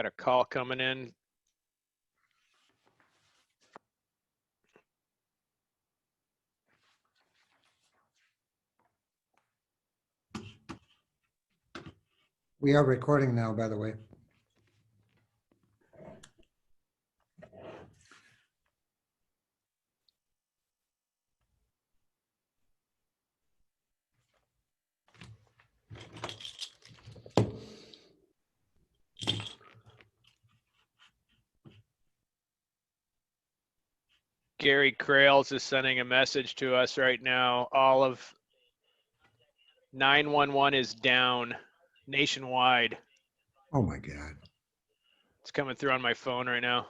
Got a call coming in. We are recording now, by the way. Gary Krails is sending a message to us right now. All of 911 is down nationwide. Oh my God. It's coming through on my phone right now.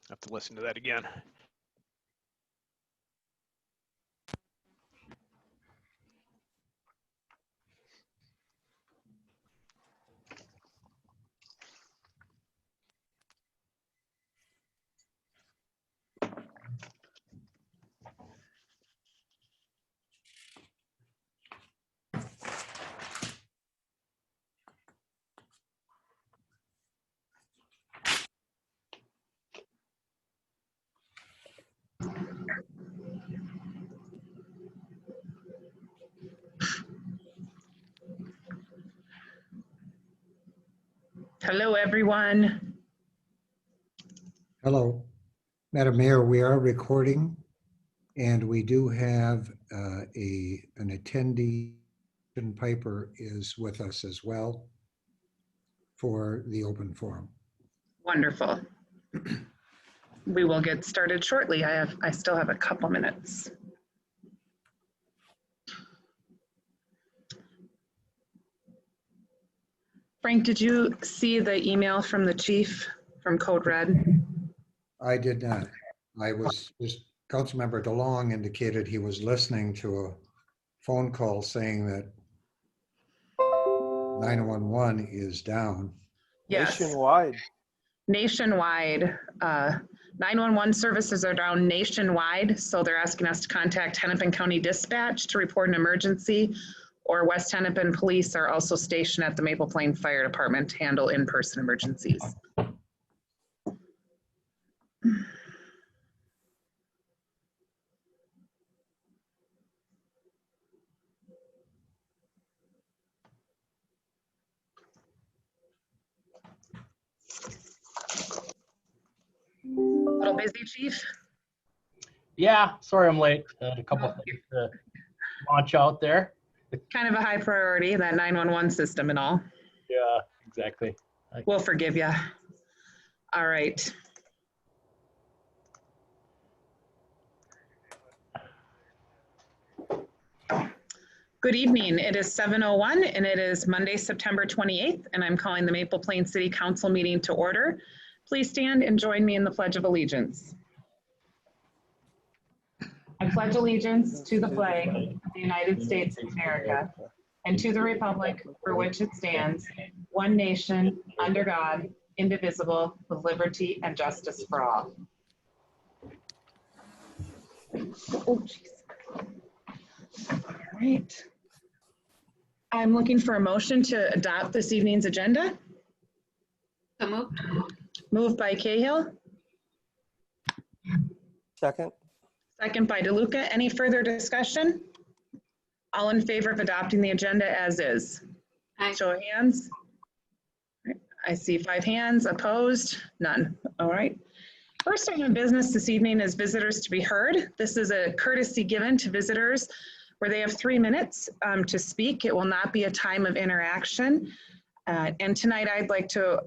I have to listen to that again. Hello, everyone. Hello. Madam Mayor, we are recording and we do have an attendee. Piper is with us as well for the open forum. Wonderful. We will get started shortly. I still have a couple minutes. Frank, did you see the email from the chief from Code Red? I did not. Councilmember DeLong indicated he was listening to a phone call saying that 911 is down. Yes. Nationwide. Nationwide. 911 services are down nationwide, so they're asking us to contact Hennepin County Dispatch to report an emergency, or West Hennepin Police are also stationed at the Maple Plain Fire Department to handle in-person emergencies. A little busy, Chief? Yeah, sorry I'm late. A couple things to launch out there. Kind of a high priority, that 911 system and all. Yeah, exactly. We'll forgive you. All right. Good evening. It is 7:01 and it is Monday, September 28th, and I'm calling the Maple Plain City Council meeting to order. Please stand and join me in the Pledge of Allegiance. I pledge allegiance to the flag of the United States of America and to the republic for which it stands, one nation, under God, indivisible, with liberty and justice for all. Oh, geez. All right. I'm looking for a motion to adopt this evening's agenda. So moved. Moved by Cahill, Second. second by DeLuca. Any further discussion? All in favor of adopting the agenda as is? Aye. Show of hands. I see 5 hands. Opposed? None. All right. First item of business this evening is visitors to be heard. This is a courtesy given to visitors where they have 3 minutes to speak. It will not be a time of interaction. And tonight I'd like to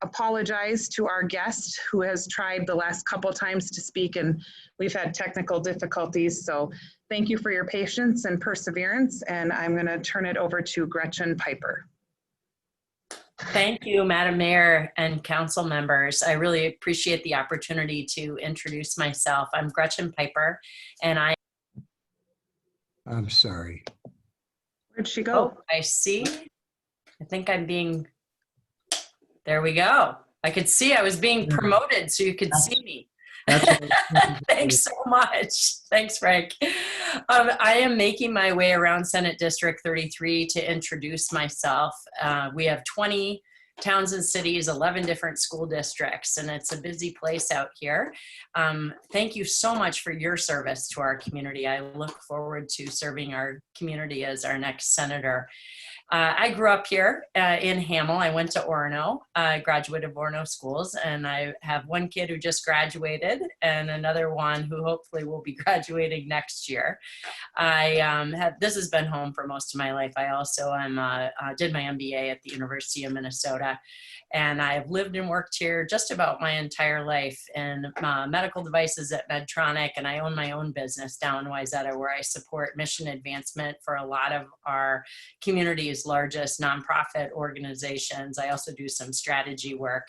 apologize to our guest who has tried the last couple times to speak and we've had technical difficulties. So thank you for your patience and perseverance. And I'm going to turn it over to Gretchen Piper. Thank you, Madam Mayor and council members. I really appreciate the opportunity to introduce myself. I'm Gretchen Piper, and I'm sorry. Where'd she go? I see. I think I'm being, there we go. I could see I was being promoted so you could see me. That's Thanks so much. Thanks, Frank. I am making my way around Senate District 33 to introduce myself. We have 20 towns and cities, 11 different school districts, and it's a busy place out here. Thank you so much for your service to our community. I look forward to serving our community as our next senator. I grew up here in Hamel. I went to Orono, graduated of Orono schools, and I have one kid who just graduated and another one who hopefully will be graduating next year. This has been home for most of my life. I also did my MBA at the University of Minnesota, and I've lived and worked here just about my entire life in medical devices at Medtronic, and I own my own business down in Wayzata where I support mission advancement for a lot of our community's largest nonprofit organizations. I also do some strategy work,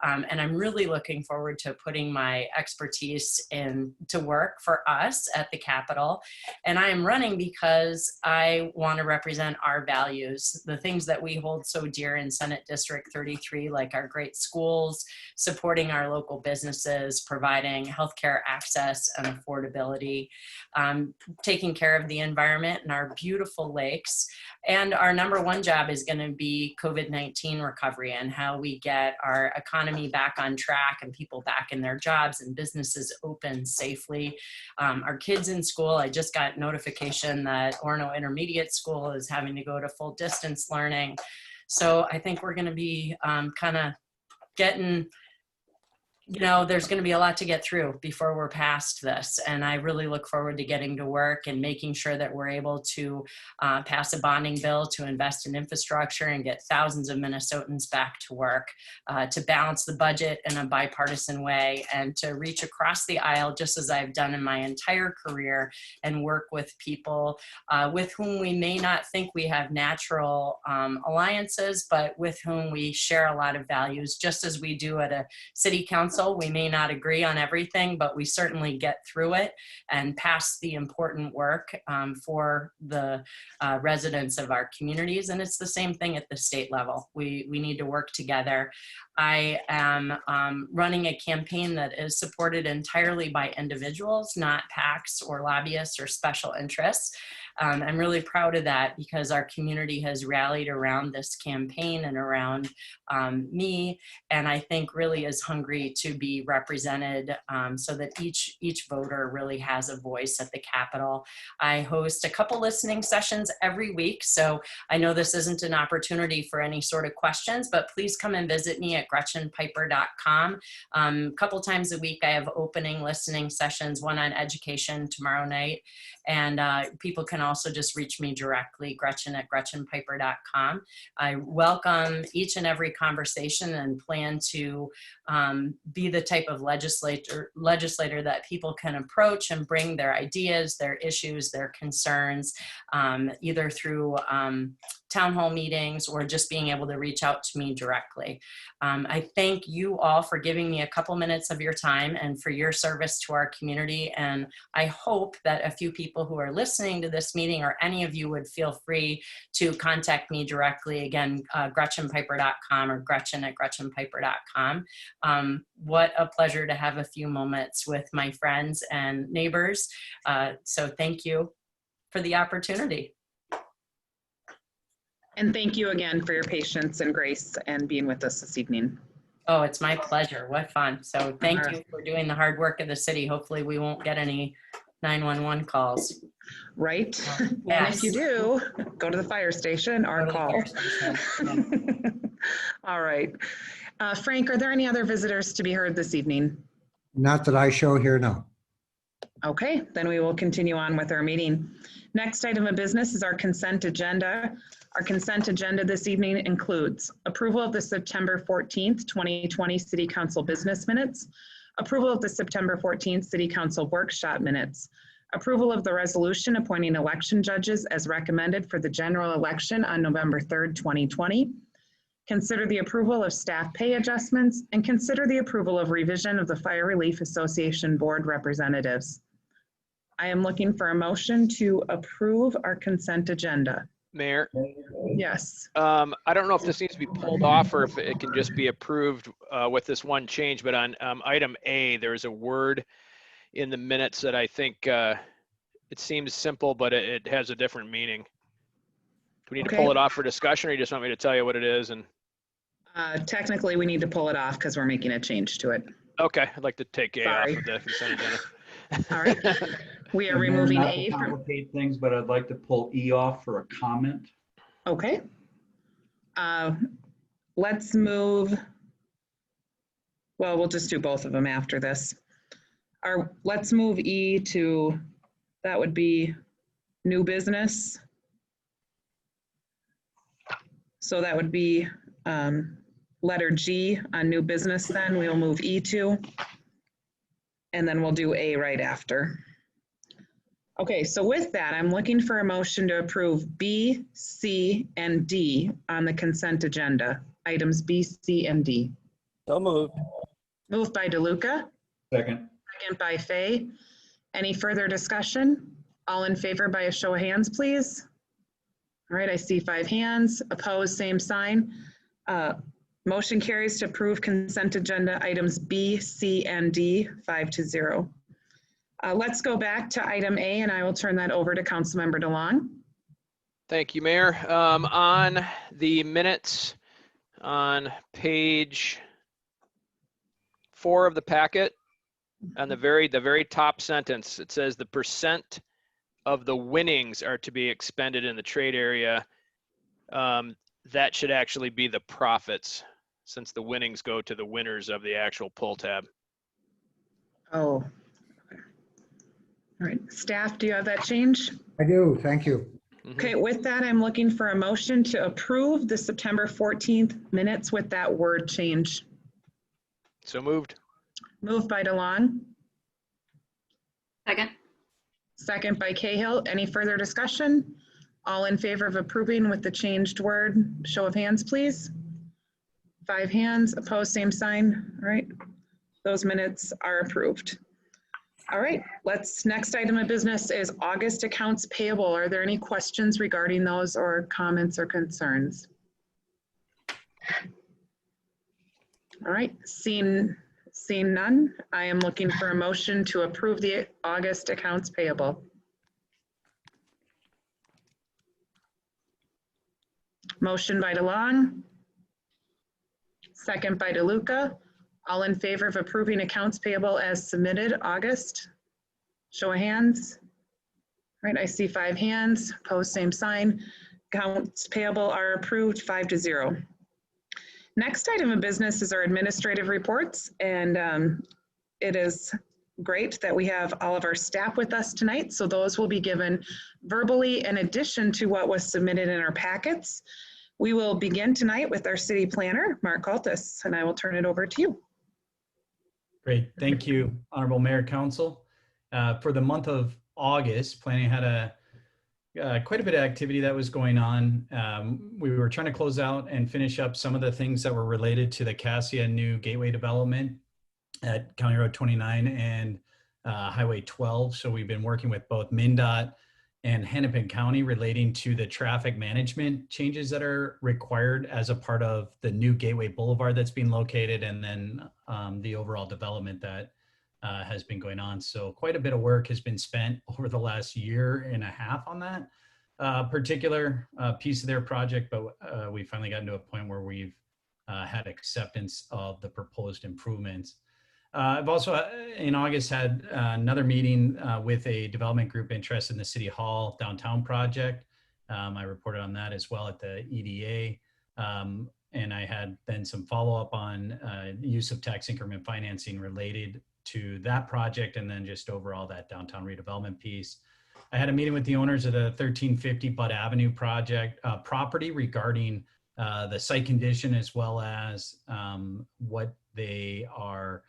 and I'm really looking forward to putting my expertise to work for us at the Capitol. And I am running because I want to represent our values, the things that we hold so dear in Senate District 33, like our great schools, supporting our local businesses, providing healthcare access and affordability, taking care of the environment and our beautiful lakes. And our number one job is going to be COVID-19 recovery and how we get our economy back on track and people back in their jobs and businesses open safely. Our kids in school, I just got notification that Orono Intermediate School is having to go to full distance learning. So I think we're going to be kind of getting, there's going to be a lot to get through before we're past this. And I really look forward to getting to work and making sure that we're able to pass a bonding bill to invest in infrastructure and get thousands of Minnesotans back to work, to balance the budget in a bipartisan way and to reach across the aisle, just as I've done in my entire career, and work with people with whom we may not think we have natural alliances, but with whom we share a lot of values, just as we do at a city council. We may not agree on everything, but we certainly get through it and pass the important work for the residents of our communities. And it's the same thing at the state level. We need to work together. I am running a campaign that is supported entirely by individuals, not PACs or lobbyists or special interests. I'm really proud of that because our community has rallied around this campaign and around me, and I think really is hungry to be represented so that each voter really has a voice at the Capitol. I host a couple listening sessions every week, so I know this isn't an opportunity for any sort of questions, but please come and visit me at GretchenPiper.com. A couple times a week I have opening listening sessions, one on education tomorrow night, and people can also just reach me directly, Gretchen at GretchenPiper.com. I welcome each and every conversation and plan to be the type of legislator that people can approach and bring their ideas, their issues, their concerns, either through town hall meetings or just being able to reach out to me directly. I thank you all for giving me a couple minutes of your time and for your service to our community. And I hope that a few people who are listening to this meeting or any of you would feel free to contact me directly. Again, GretchenPiper.com or Gretchen at GretchenPiper.com. What a pleasure to have a few moments with my friends and neighbors. So thank you for the opportunity. And thank you again for your patience and grace and being with us this evening. Oh, it's my pleasure. What fun. So thank you for doing the hard work of the city. Hopefully we won't get any 911 calls. Right? Yes. And if you do, go to the fire station or call. All right. Frank, are there any other visitors to be heard this evening? not that I show here, no. Okay, then we will continue on with our meeting. Next item of business is our consent agenda. Our consent agenda this evening includes approval of the September 14th, 2020 City Council business minutes, approval of the September 14th City Council workshop minutes, approval of the resolution appointing election judges as recommended for the general election on November 3rd, 2020, consider the approval of staff pay adjustments, and consider the approval of revision of the Fire Relief Association Board representatives. I am looking for a motion to approve our consent agenda. Mayor, Yes. I don't know if this needs to be pulled off or if it can just be approved with this one change, but on item A, there's a word in the minutes that I think it seems simple, but it has a different meaning. Do we need to Okay. pull it off for discussion, or you just want me to tell you what it is? And Technically, we need to pull it off because we're making a change to it. okay, I'd like to take A Sorry. off of the consent agenda. All right. We are And Mayor, removing not to A from, complicate things, but I'd like to pull E off for a comment. okay. Let's move, well, we'll just do both of them after this. Let's move E to, that would be new business. So that would be letter G on new business then. We'll move E to. And then we'll do A right after. Okay, so with that, I'm looking for a motion to approve B, C, and D on the consent agenda. Items B, C, and D. So moved. Moved by DeLuca, Second. second by Fay. Any further discussion? All in favor by a show of hands, please. All right, I see 5 hands. Opposed, same sign. Motion carries to approve consent agenda items B, C, and D, 5-0. Let's go back to item A, and I will turn that over to Councilmember DeLong. Thank you, Mayor. On the minutes on page 4 of the packet, on the very top sentence, it says the percent of the winnings are to be expended in the trade area. That should actually be the profits, since the winnings go to the winners of the actual pull tab. Oh, okay. All right, staff, do you have that change? I do, thank you. Okay, with that, I'm looking for a motion to approve the September 14th minutes with that word change. So moved. Moved by DeLong, Second. second by Cahill. Any further discussion? All in favor of approving with the changed word, show of hands, please. 5 hands, opposed, same sign. All right, those minutes are approved. All right, next item of business is August accounts payable. Are there any questions regarding those or comments or concerns? All right, seeing none, I am looking for a motion to approve the August accounts payable. Motion by DeLong. Second by DeLuca. All in favor of approving accounts payable as submitted, August? Show of hands. All right, I see 5 hands. Opposed, same sign. Accounts payable are approved, 5-0. Next item of business is our administrative reports, and it is great that we have all of our staff with us tonight, so those will be given verbally in addition to what was submitted in our packets. We will begin tonight with our city planner, Mark Altus, and I will turn it over to you. Great, thank you, Honorable Mayor, Council. For the month of August, planning had quite a bit of activity that was going on. We were trying to close out and finish up some of the things that were related to the Cassia new gateway development at County Road 29 and Highway 12. So we've been working with both MnDOT and Hennepin County relating to the traffic management changes that are required as a part of the new Gateway Boulevard that's being located, and then the overall development that has been going on. So quite a bit of work has been spent over the last 1.5 years on that particular piece of their project, but we finally gotten to a point where we've had acceptance of the proposed improvements. I've also, in August, had another meeting with a development group interested in the City Hall downtown project. I reported on that as well at the EDA. And I had then some follow-up on use of tax increment financing related to that project, and then just overall that downtown redevelopment piece. I had a meeting with the owners of the 1350 Butt Avenue project property regarding the site condition, as well as what they are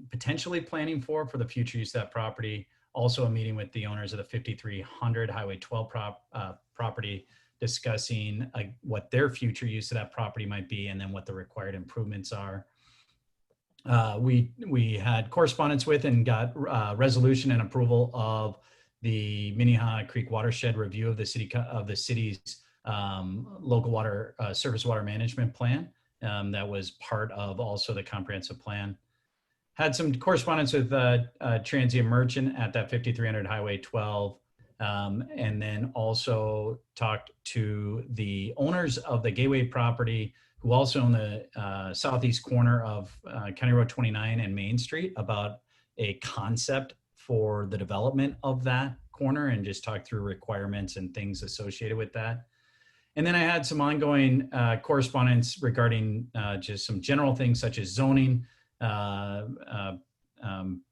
potentially planning for the future use of that property. Also a meeting with the owners of the 5300 Highway 12 property, discussing what their future use of that property might be, and then what the required improvements are. We had correspondence with and got resolution and approval of the Minnehaha Creek watershed review of the city's local water, surface water management plan that was part of also the comprehensive plan. Had some correspondence with Transient Merchant at that 5300 Highway 12. And then also talked to the owners of the Gateway property who also own the southeast corner of County Road 29 and Main Street about a concept for the development of that corner, and just talk through requirements and things associated with that. And then I had some ongoing correspondence regarding just some general things such as zoning,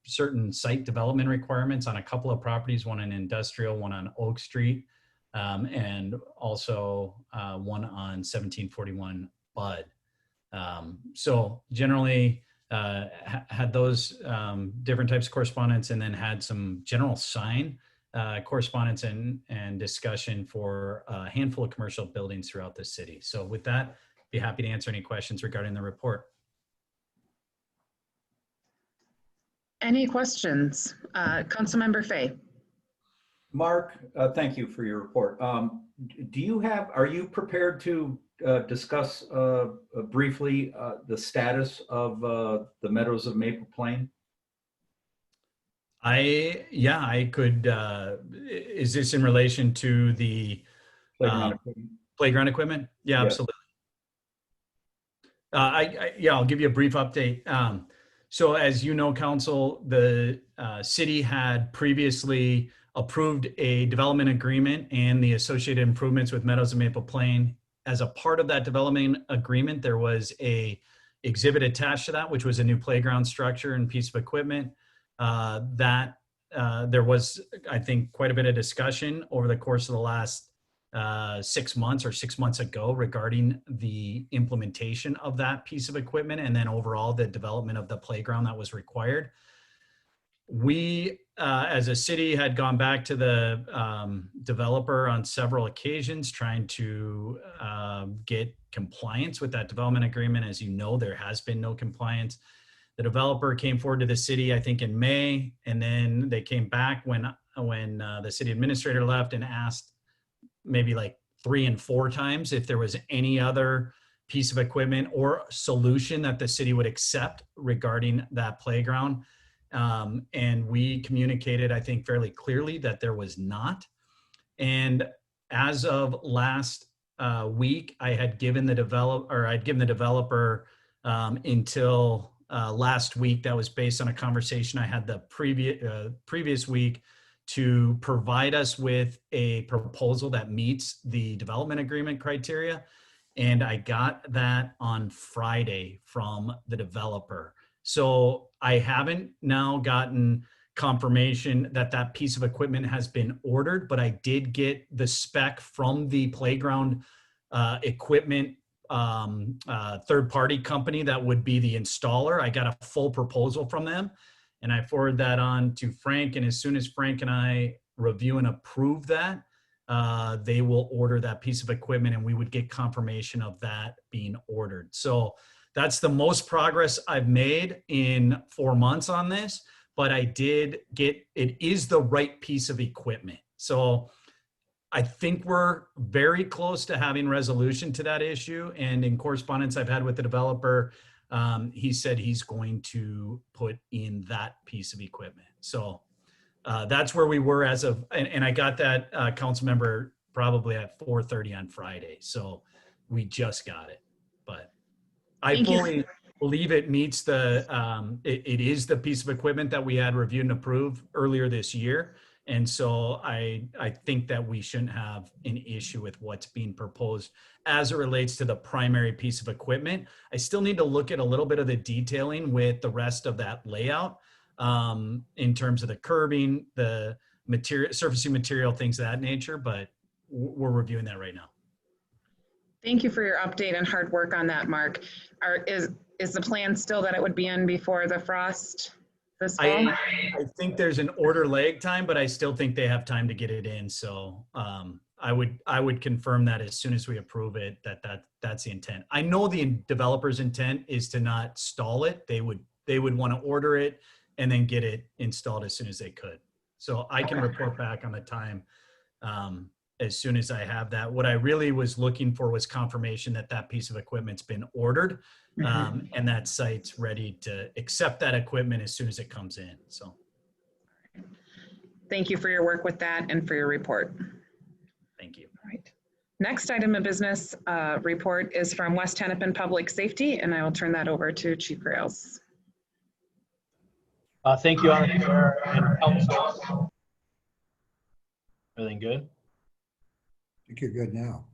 certain site development requirements on a couple of properties, one in industrial, one on Oak Street, and also one on 1741 Bud. So generally had those different types of correspondence, and then had some general sign correspondence and discussion for a handful of commercial buildings throughout the city. So with that, be happy to answer any questions regarding the report. Any questions? Councilmember Fay. Mark, thank you for your report. Are you prepared to discuss briefly the status of the Meadows of Maple Plain? I could, is this in relation to the Playground equipment? playground equipment? Yeah, Yes. absolutely. I'll give you a brief update. So as you know, Council, the city had previously approved a development agreement and the associated improvements with Meadows of Maple Plain. As a part of that development agreement, there was a exhibit attached to that, which was a new playground structure and piece of equipment. There was, I think, quite a bit of discussion over the course of the last 6 months or 6 months ago regarding the implementation of that piece of equipment, and then overall the development of the playground that was required. We, as a city, had gone back to the developer on several occasions trying to get compliance with that development agreement. As you know, there has been no compliance. The developer came forward to the city, I think in May, and then they came back when the city administrator left and asked maybe like 3 and 4 times if there was any other piece of equipment or solution that the city would accept regarding that playground. And we communicated, I think, fairly clearly that there was not. And as of last week, I had given the developer until last week. That was based on a conversation I had the previous week to provide us with a proposal that meets the development agreement criteria. And I got that on Friday from the developer. So I haven't now gotten confirmation that that piece of equipment has been ordered, but I did get the spec from the playground equipment third-party company that would be the installer. I got a full proposal from them, and I forwarded that on to Frank. And as soon as Frank and I review and approve that, they will order that piece of equipment, and we would get confirmation of that being ordered. So that's the most progress I've made in 4 months on this, but I did get, it is the right piece of equipment. So I think we're very close to having resolution to that issue. And in correspondence I've had with the developer, he said he's going to put in that piece of equipment. So that's where we were as of, and I got that council member probably at 4:30 on Friday. So we just got it, but I fully believe it meets the, it is the piece of equipment that we had reviewed and approved earlier this year. And so I think that we shouldn't have an issue with what's being proposed as it relates to the primary piece of equipment. I still need to look at a little bit of the detailing with the rest of that layout in terms of the curbing, the material, surfacing material, things of that nature, but we're reviewing that right now. Thank you for your update and hard work on that, Mark. Is the plan still that it would be in before the frost this fall? I think there's an order lag time, but I still think they have time to get it in. So I would confirm that as soon as we approve it, that's the intent. I know the developer's intent is to not stall it. They would want to order it and then get it installed as soon as they could. So I can report back on the time as soon as I have that. What I really was looking for was confirmation that that piece of equipment's been ordered, and that site's ready to accept that equipment as soon as it comes in. So Thank you for your work with that and for your report. thank you. All right. Next item of business report is from West Hennepin Public Safety, and I will turn that over to Chief Grails. Thank you, Honorable Mayor and Council. Everything good? I think you're good now.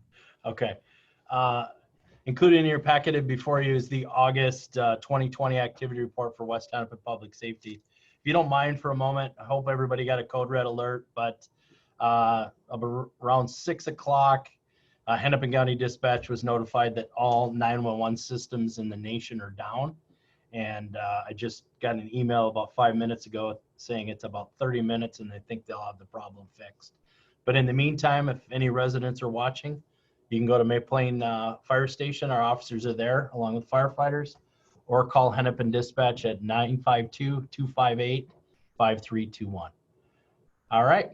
Okay. Included in your packet before you is the August 2020 activity report for West Hennepin Public Safety. If you don't mind for a moment, I hope everybody got a code red alert, but around 6 o'clock, Hennepin County Dispatch was notified that all 911 systems in the nation are down. And I just got an email about 5 minutes ago saying it's about 30 minutes and they think they'll have the problem fixed. But in the meantime, if any residents are watching, you can go to May Plain Fire Station. Our officers are there along with firefighters, or call Hennepin Dispatch at 952-258-5321. All right,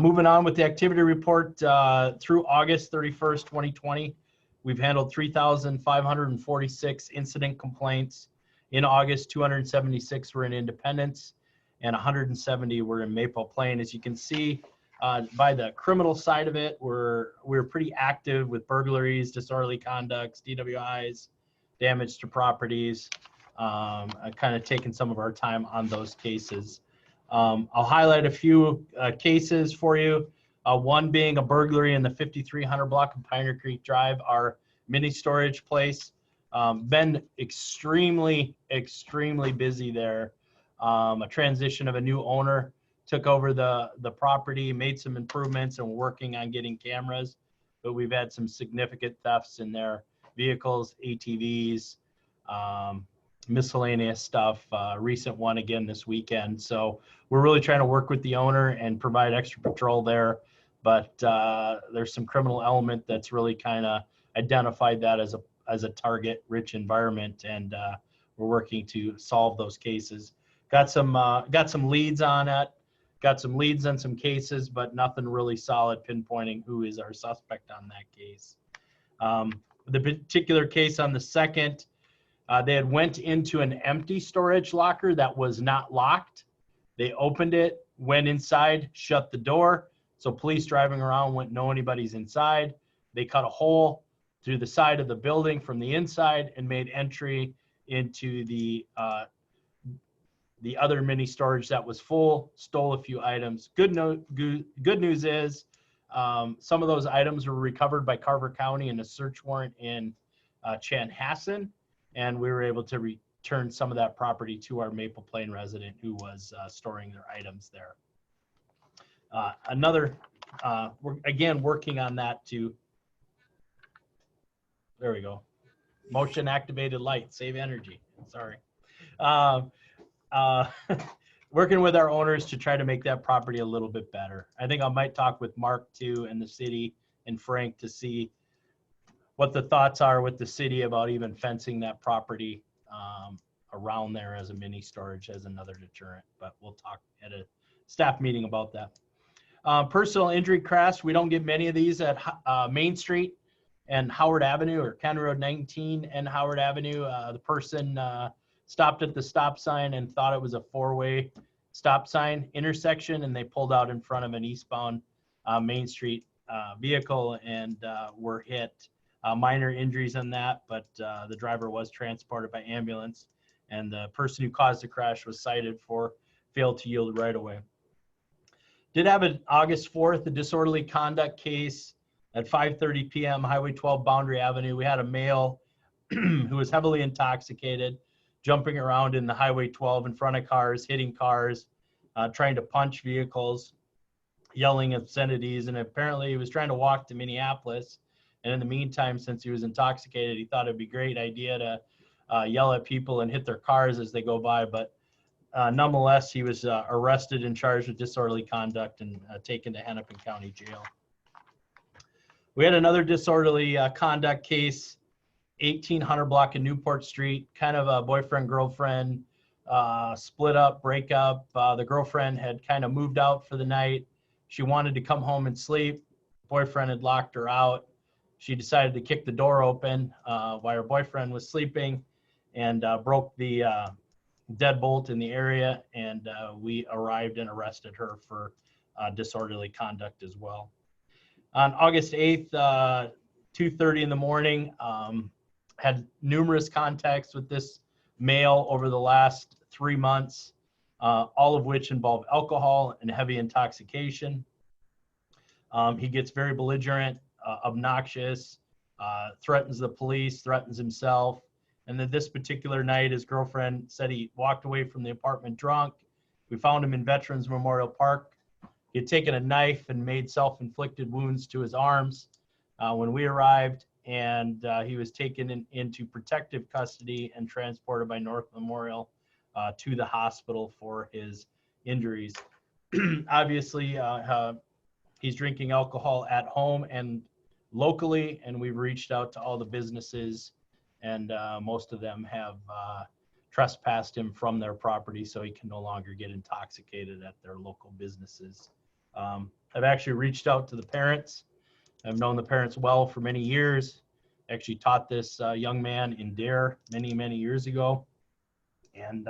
moving on with the activity report through August 31st, 2020, we've handled 3,546 incident complaints. In August, 276 were in Independence and 170 were in Maple Plain. As you can see, by the criminal side of it, we're pretty active with burglaries, disorderly conducts, DWIs, damage to properties. Kind of taking some of our time on those cases. I'll highlight a few cases for you. One being a burglary in the 5300 block of Pioneer Creek Drive, our mini storage place. Been extremely busy there. A transition of a new owner took over the property, made some improvements, and we're working on getting cameras, but we've had some significant thefts in their vehicles, ATVs, miscellaneous stuff, recent one again this weekend. So we're really trying to work with the owner and provide extra patrol there, but there's some criminal element that's really kind of identified that as a target rich environment, and we're working to solve those cases. Got some leads on it. Got some leads on some cases, but nothing really solid pinpointing who is our suspect on that case. The particular case on the second, they had went into an empty storage locker that was not locked. They opened it, went inside, shut the door. So police driving around wouldn't know anybody's inside. They cut a hole through the side of the building from the inside and made entry into the other mini storage that was full, stole a few items. Good news is some of those items were recovered by Carver County in a search warrant in Chanhassen, and we were able to return some of that property to our Maple Plain resident who was storing their items there. We're again working on that too. There we go. Motion activated light, save energy. Sorry. Working with our owners to try to make that property a little bit better. I think I might talk with Mark too and the city and Frank to see what the thoughts are with the city about even fencing that property around there as a mini storage as another deterrent, but we'll talk at a staff meeting about that. Personal injury crash, we don't get many of these at Main Street and Howard Avenue, or County Road 19 and Howard Avenue. The person stopped at the stop sign and thought it was a four-way stop sign intersection, and they pulled out in front of an eastbound Main Street vehicle and were hit. Minor injuries on that, but the driver was transported by ambulance, and the person who caused the crash was cited for failed to yield right away. Did have an August 4th, a disorderly conduct case at 5:30 p.m. Highway 12 Boundary Avenue. We had a male who was heavily intoxicated, jumping around in the Highway 12 in front of cars, hitting cars, trying to punch vehicles, yelling obscenities, and apparently he was trying to walk to Minneapolis. And in the meantime, since he was intoxicated, he thought it'd be a great idea to yell at people and hit their cars as they go by. But nonetheless, he was arrested and charged with disorderly conduct and taken to Hennepin County Jail. We had another disorderly conduct case, 1800 block of Newport Street, kind of a boyfriend-girlfriend split up, breakup. The girlfriend had kind of moved out for the night. She wanted to come home and sleep. boyfriend had locked her out. She decided to kick the door open while her boyfriend was sleeping and broke the deadbolt in the area. And we arrived and arrested her for disorderly conduct as well. On August 8th, 2:30 in the morning, had numerous contacts with this male over the last 3 months, all of which involve alcohol and heavy intoxication. He gets very belligerent, obnoxious, threatens the police, threatens himself. And then this particular night, his girlfriend said he walked away from the apartment drunk. We found him in Veterans Memorial Park. He had taken a knife and made self-inflicted wounds to his arms when we arrived, and he was taken into protective custody and transported by North Memorial to the hospital for his injuries. Obviously, he's drinking alcohol at home and locally, and we've reached out to all the businesses, and most of them have trespassed him from their property so he can no longer get intoxicated at their local businesses. I've actually reached out to the parents. I've known the parents well for many years. Actually taught this young man in DARE many, many years ago, and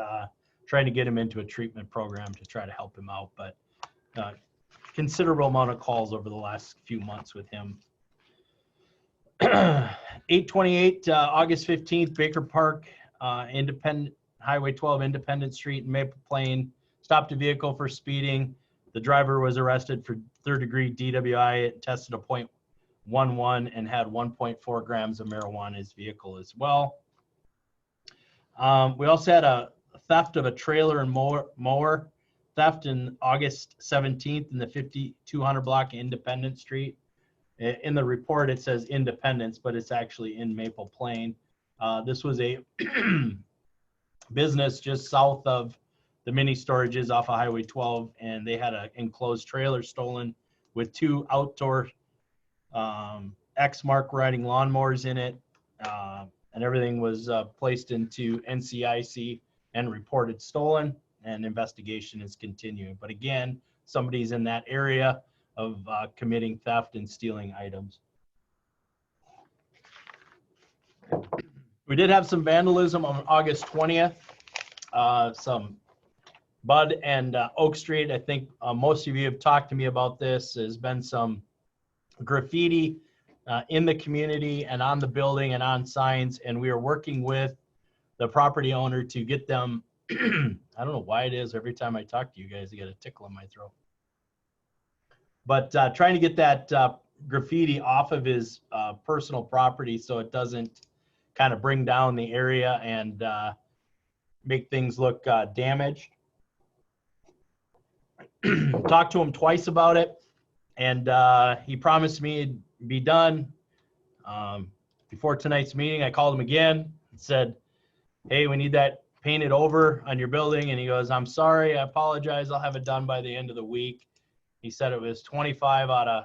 trying to get him into a treatment program to try to help him out. But considerable amount of calls over the last few months with him. 828 August 15th, Baker Park, Independent Highway 12, Independence Street in Maple Plain. Stopped a vehicle for speeding. The driver was arrested for third-degree DWI. It tested a .11 and had 1.4 grams of marijuana in his vehicle as well. We also had a theft of a trailer and mower theft in August 17th in the 5200 block of Independence Street. In the report, it says Independence, but it's actually in Maple Plain. This was a business just south of the mini storages off of Highway 12, and they had an enclosed trailer stolen with 2 outdoor X-Mark riding lawnmowers in it, and everything was placed into NCIC and reported stolen, and investigation is continuing. But again, somebody's in that area of committing theft and stealing items. We did have some vandalism on August 20th. Some Bud and Oak Street. I think most of you have talked to me about this. There's been some graffiti in the community and on the building and on signs, and we are working with the property owner to get them. I don't know why it is every time I talk to you guys, you got a tickle in my throat. But trying to get that graffiti off of his personal property so it doesn't kind of bring down the area and make things look damaged. Talked to him twice about it, and he promised me it'd be done before tonight's meeting. I called him again and said, hey, we need that painted over on your building. And he goes, I'm sorry, I apologize, I'll have it done by the end of the week. He said it was 25 out of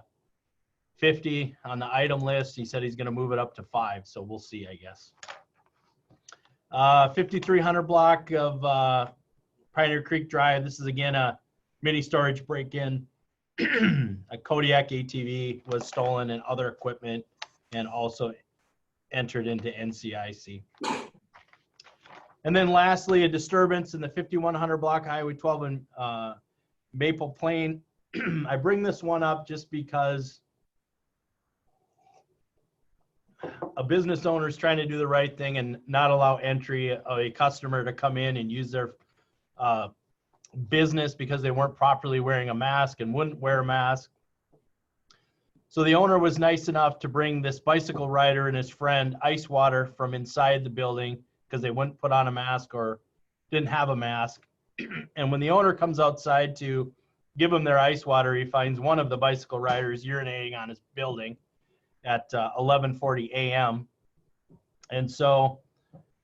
50 on the item list. He said he's going to move it up to 5, so we'll see, I guess. 5300 block of Pioneer Creek Drive. This is again a mini storage break-in. A Kodiak ATV was stolen and other equipment, and also entered into NCIC. And then lastly, a disturbance in the 5100 block Highway 12 in Maple Plain. I bring this one up just because a business owner is trying to do the right thing and not allow entry of a customer to come in and use their business because they weren't properly wearing a mask and wouldn't wear a mask. So the owner was nice enough to bring this bicycle rider and his friend ice water from inside the building because they wouldn't put on a mask or didn't have a mask. And when the owner comes outside to give him their ice water, he finds one of the bicycle riders urinating on his building at 11:40 a.m. And so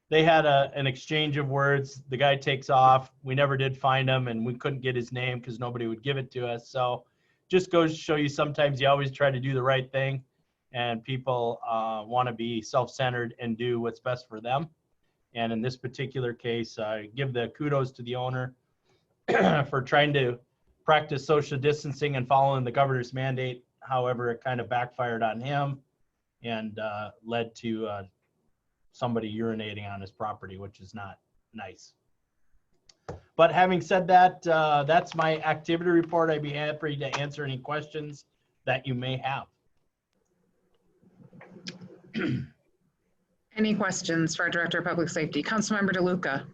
they had an exchange of words. The guy takes off. We never did find him, and we couldn't get his name because nobody would give it to us. So just goes to show you, sometimes you always try to do the right thing, and people want to be self-centered and do what's best for them. And in this particular case, I give the kudos to the owner for trying to practice social distancing and following the governor's mandate However, it kind of backfired on him and led to somebody urinating on his property, which is not nice. But having said that, that's my activity report. I'd be happy to answer any questions that you may have. Any questions for our Director of Public Safety? Councilmember DeLuca.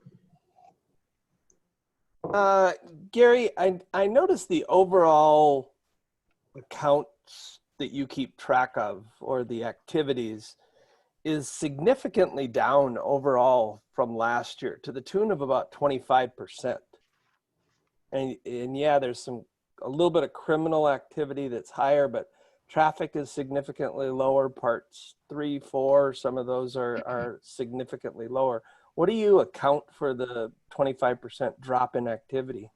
Gary, I noticed the overall accounts that you keep track of, or the activities, is significantly down overall from last year to the tune of about 25%. And yeah, there's a little bit of criminal activity that's higher, but traffic is significantly lower. Parts 3, 4, some of those are significantly lower. What do you account for the 25% drop in activity?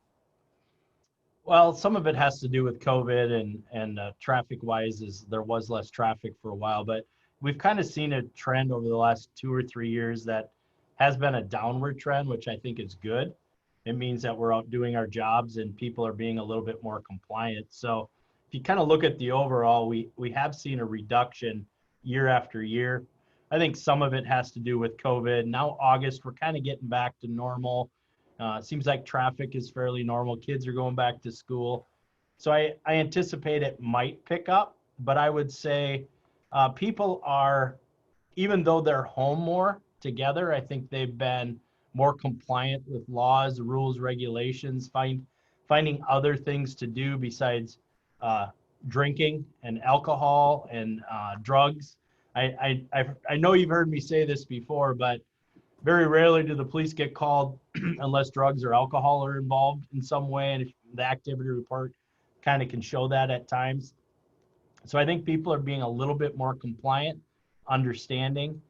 Well, some of it has to do with COVID and traffic wise is there was less traffic for a while, but we've kind of seen a trend over the last 2 or 3 years that has been a downward trend, which I think is good. It means that we're out doing our jobs and people are being a little bit more compliant. So if you kind of look at the overall, we have seen a reduction year after year. I think some of it has to do with COVID. Now August, we're kind of getting back to normal. It seems like traffic is fairly normal. Kids are going back to school. So I anticipate it might pick up, but I would say people are, even though they're home more together, I think they've been more compliant with laws, rules, regulations, finding other things to do besides drinking and alcohol and drugs. I know you've heard me say this before, but very rarely do the police get called unless drugs or alcohol are involved in some way. And the activity report kind of can show that at times. So I think people are being a little bit more compliant, understanding,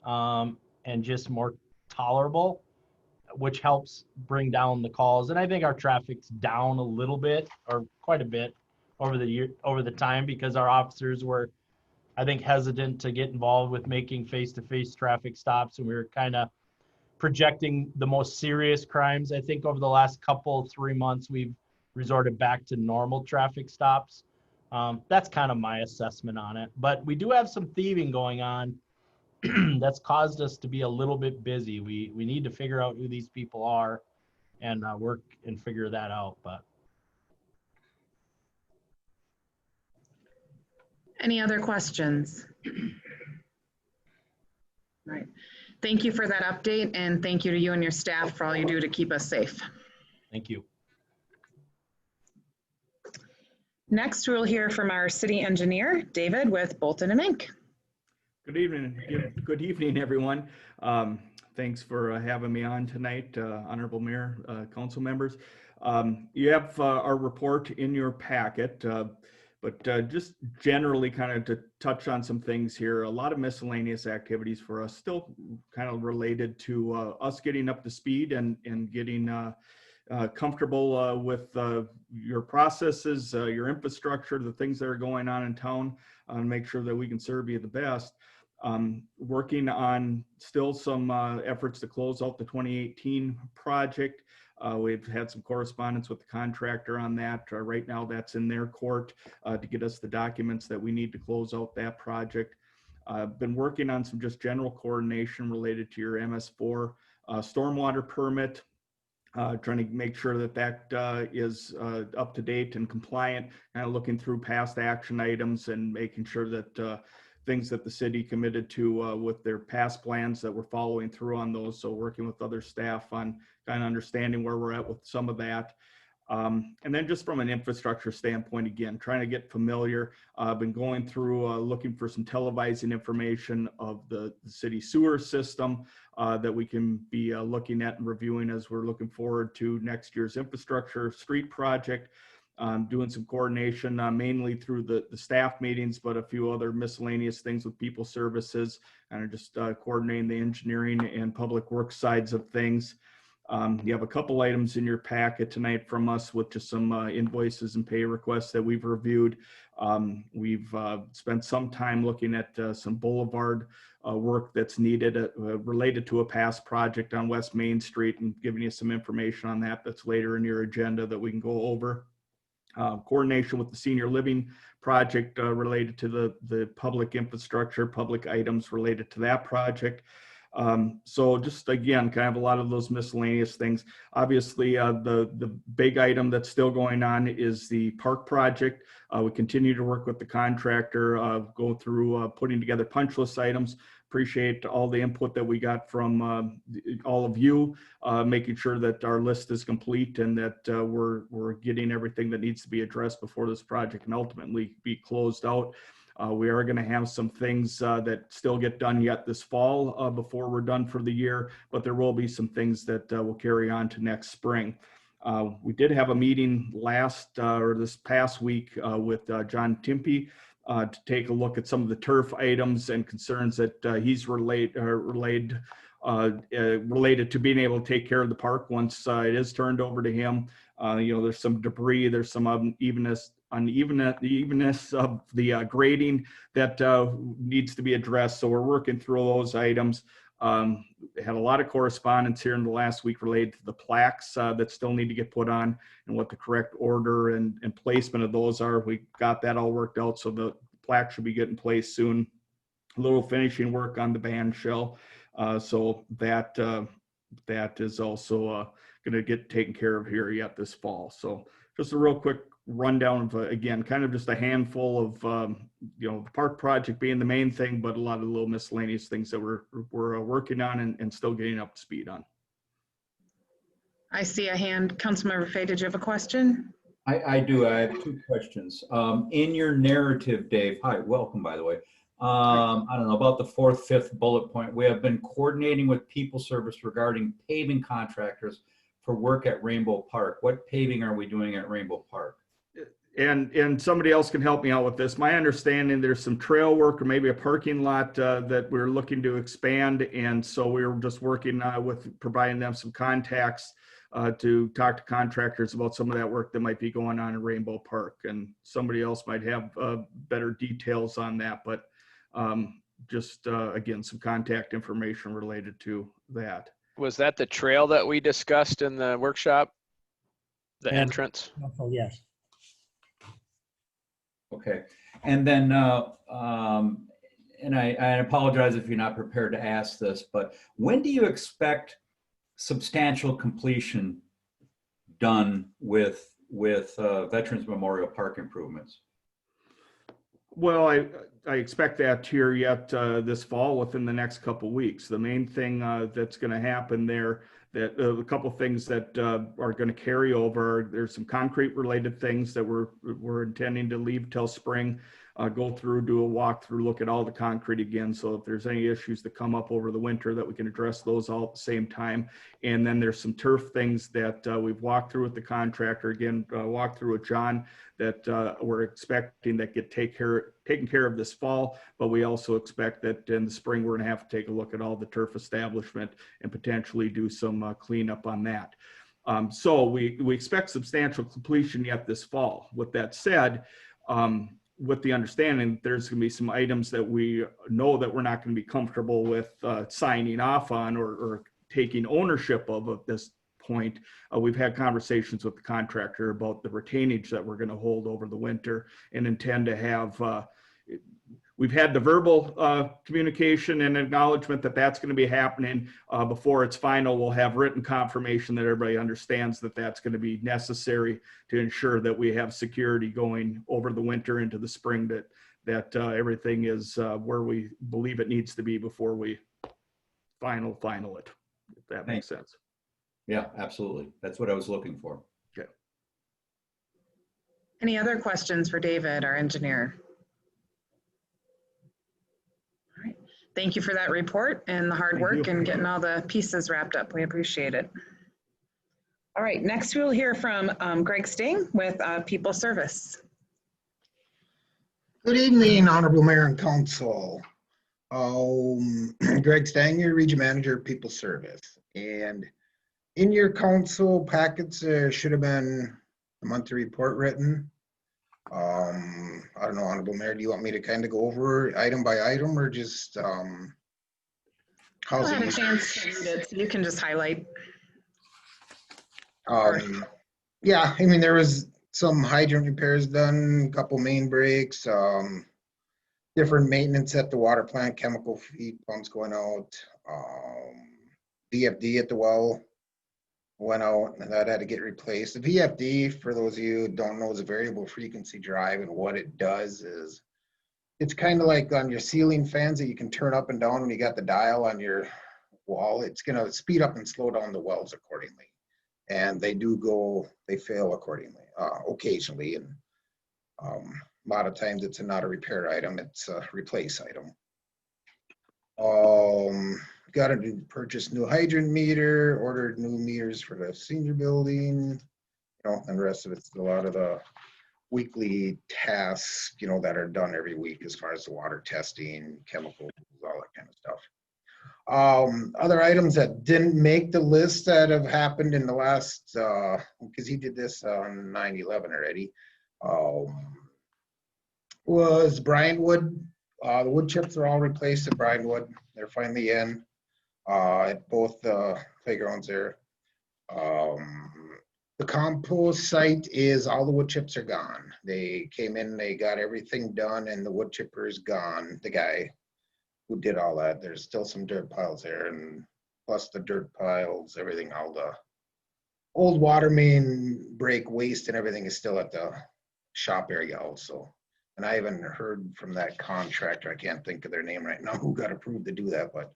and just more tolerable, which helps bring down the calls. And I think our traffic's down a little bit, or quite a bit, over the time, because our officers were, I think, hesitant to get involved with making face-to-face traffic stops, and we were kind of projecting the most serious crimes. I think over the last 3 months, we've resorted back to normal traffic stops. That's kind of my assessment on it. But we do have some thieving going on that's caused us to be a little bit busy. We need to figure out who these people are and work and figure that out. But Any other questions? All right. Thank you for that update, and thank you to you and your staff for all you do to keep us safe. thank you. Next, we'll hear from our city engineer, David, with Bolton and Mink. Good evening. Good evening, everyone. Thanks for having me on tonight, Honorable Mayor, council members. You have our report in your packet, but just generally kind of to touch on some things here, a lot of miscellaneous activities for us, still kind of related to us getting up to speed and getting comfortable with your processes, your infrastructure, the things that are going on in town, and make sure that we can serve you the best. Working on still some efforts to close out the 2018 project. We've had some correspondence with the contractor on that. Right now that's in their court to get us the documents that we need to close out that project. Been working on some just general coordination related to your MS4 stormwater permit. Trying to make sure that that is up to date and compliant, kind of looking through past action items and making sure that things that the city committed to with their past plans that we're following through on those. So working with other staff on kind of understanding where we're at with some of that. And then just from an infrastructure standpoint, again, trying to get familiar. I've been going through looking for some televising information of the city sewer system that we can be looking at and reviewing as we're looking forward to next year's infrastructure street project. Doing some coordination mainly through the staff meetings, but a few other miscellaneous things with people services, and just coordinating the engineering and public works sides of things. You have a couple items in your packet tonight from us with just some invoices and pay requests that we've reviewed. We've spent some time looking at some boulevard work that's needed related to a past project on West Main Street, and giving you some information on that that's later in your agenda that we can go over. coordination with the senior living project related to the public infrastructure, public items related to that project. So just again, kind of a lot of those miscellaneous things. Obviously, the big item that's still going on is the park project. We continue to work with the contractor, go through putting together punch list items. Appreciate all the input that we got from all of you, making sure that our list is complete and that we're getting everything that needs to be addressed before this project can ultimately be closed out. We are going to have some things that still get done yet this fall before we're done for the year, but there will be some things that will carry on to next spring. We did have a meeting this past week with John Timpey to take a look at some of the turf items and concerns that he's related to being able to take care of the park once it is turned over to him. There's some debris, there's some unevenness of the grading that needs to be addressed. So we're working through those items. Had a lot of correspondence here in the last week related to the plaques that still need to get put on and what the correct order and placement of those are. We got that all worked out, so the plaque should be getting placed soon. A little finishing work on the band shell. So that is also going to get taken care of here yet this fall. So just a real quick rundown of, again, kind of just a handful of, the park project being the main thing, but a lot of little miscellaneous things that we're working on and still getting up to speed on. I see a hand. Councilmember Fay, did you have a question? I do. I have two questions. In your narrative, Dave, hi, welcome, by the way. I don't know, about the fourth, fifth bullet point, we have been coordinating with People Service regarding paving contractors for work at Rainbow Park. What paving are we doing at Rainbow Park? And somebody else can help me out with this. My understanding, there's some trail work or maybe a parking lot that we're looking to expand. And so we were just working with providing them some contacts to talk to contractors about some of that work that might be going on in Rainbow Park. And somebody else might have better details on that, but again, some contact information related to that. Was that the trail that we discussed in the workshop? The entrance? Oh, yes. Okay. And then, and I apologize if you're not prepared to ask this, but when do you expect substantial completion done with Veterans Memorial Park improvements? Well, I expect that here yet this fall within the next couple of weeks. The main thing that's going to happen there, that a couple of things that are going to carry over. There's some concrete related things that we're intending to leave till spring. Go through, do a walkthrough, look at all the concrete again. So if there's any issues that come up over the winter, that we can address those all at the same time. And then there's some turf things that we've walked through with the contractor, again, walked through with John, that we're expecting that get taken care of this fall. But we also expect that in the spring, we're going to have to take a look at all the turf establishment and potentially do some cleanup on that. So we expect substantial completion yet this fall. With that said, with the understanding that there's going to be some items that we know that we're not going to be comfortable with signing off on or taking ownership of at this point. We've had conversations with the contractor about the retainage that we're going to hold over the winter and intend to have, we've had the verbal communication and acknowledgement that that's going to be happening. Before it's final, we'll have written confirmation that everybody understands that that's going to be necessary to ensure that we have security going over the winter into the spring, that everything is where we believe it needs to be before we final it, if that makes sense. Yeah, absolutely. That's what I was looking for. Okay. Any other questions for David, our engineer? All right. Thank you for that report and the hard work and getting all the pieces wrapped up. We appreciate it. All right, next we'll hear from Greg Sting with People Service. Good evening, Honorable Mayor and Council. Greg Stang, your Region Manager of People Service. And in your council packets, there should have been a monthly report written. I don't know, Honorable Mayor, do you want me to kind of go over item by item or just I'll have a chance to read it, so you can just highlight. Yeah, I mean, there was some hydrant repairs done, couple main breaks, different maintenance at the water plant, chemical feed pumps going out, VFD at the well went out and that had to get replaced. The VFD, for those of you who don't know, is a variable frequency drive, and what it does is it's kind of like on your ceiling fans that you can turn up and down when you got the dial on your wall. It's going to speed up and slow down the wells accordingly. And they fail accordingly, occasionally. And a lot of times it's not a repair item, it's a replace item. Got to purchase new hydrant meter, ordered new meters for the senior building, and the rest of it's a lot of the weekly tasks, that are done every week as far as the water testing, chemicals, all that kind of stuff. Other items that didn't make the list that have happened in the last, because he did this on 9/11 already, was Brianwood. The wood chips are all replaced at Brianwood. They're finally in at both the playgrounds there. The compost site is, all the wood chips are gone. They came in, they got everything done, and the wood chipper is gone. The guy who did all that, there's still some dirt piles there, and plus the dirt piles, everything, all the old water main break waste and everything is still at the shop area also. And I haven't heard from that contractor, I can't think of their name right now, who got approved to do that, but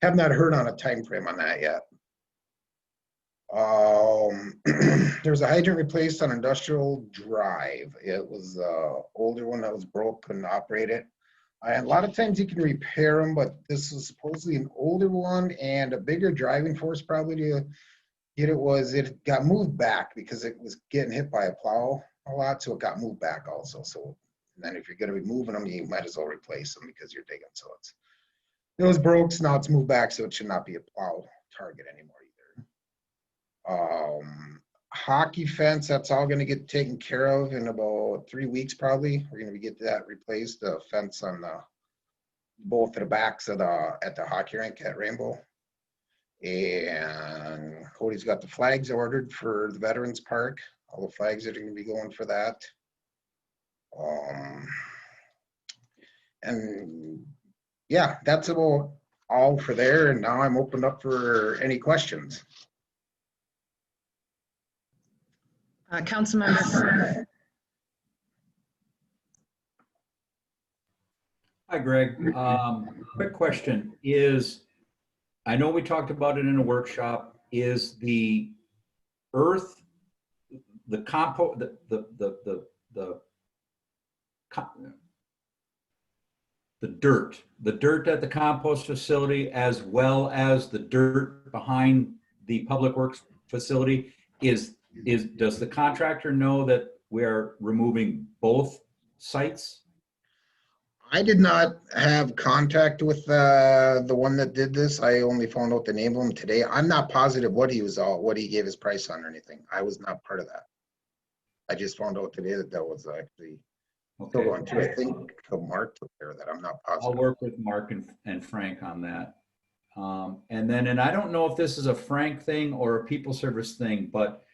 have not heard on a time frame on that yet. There's a hydrant replaced on Industrial Drive. It was an older one that was broke, couldn't operate it. And a lot of times you can repair them, but this was supposedly an older one, and a bigger driving force probably to get it got moved back because it was getting hit by a plow a lot, so it got moved back also. So then if you're going to be moving them, you might as well replace them because you're digging. So it was broke, so now it's moved back, so it should not be a plow target anymore either. Hockey fence, that's all going to get taken care of in about 3 weeks probably. We're going to get that replaced, the fence on both of the backs of at the hockey rink at Rainbow. And Cody's got the flags ordered for the Veterans Park. All the flags that are going to be going for that. And yeah, that's about all for there. And now I'm opened up for any questions. Councilmember. Hi, Greg. Quick question is, I know we talked about it in a workshop, is the earth, the compost, the dirt at the compost facility, as well as the dirt behind the public works facility, does the contractor know that we are removing both sites? I did not have contact with the one that did this. I only found out the name of him today. I'm not positive what he gave his price on or anything. I was not part of that. I just found out today that was actually still going through. I think Mark took care of that. I'm not positive. I'll work with Mark and Frank on that. And I don't know if this is a Frank thing or a people service thing, but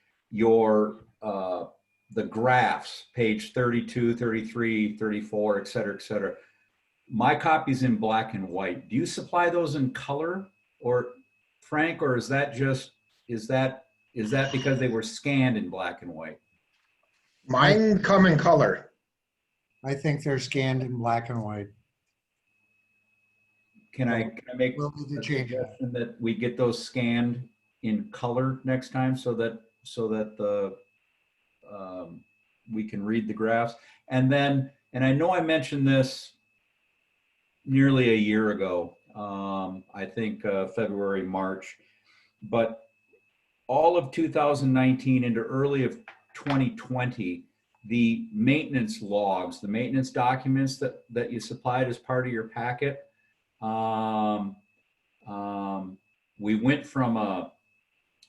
the graphs, page 32, 33, 34, et cetera, my copy's in black and white. Do you supply those in color, or Frank, or is that because they were scanned in black and white? Mine come in color. I think they're scanned in black and white. Can I make We'll need to change it. suggestion that we get those scanned in color next time so that we can read the graphs? And I know I mentioned this nearly a year ago, I think February, March, but all of 2019 into early of 2020, the maintenance logs, the maintenance documents that you supplied as part of your packet, we went from a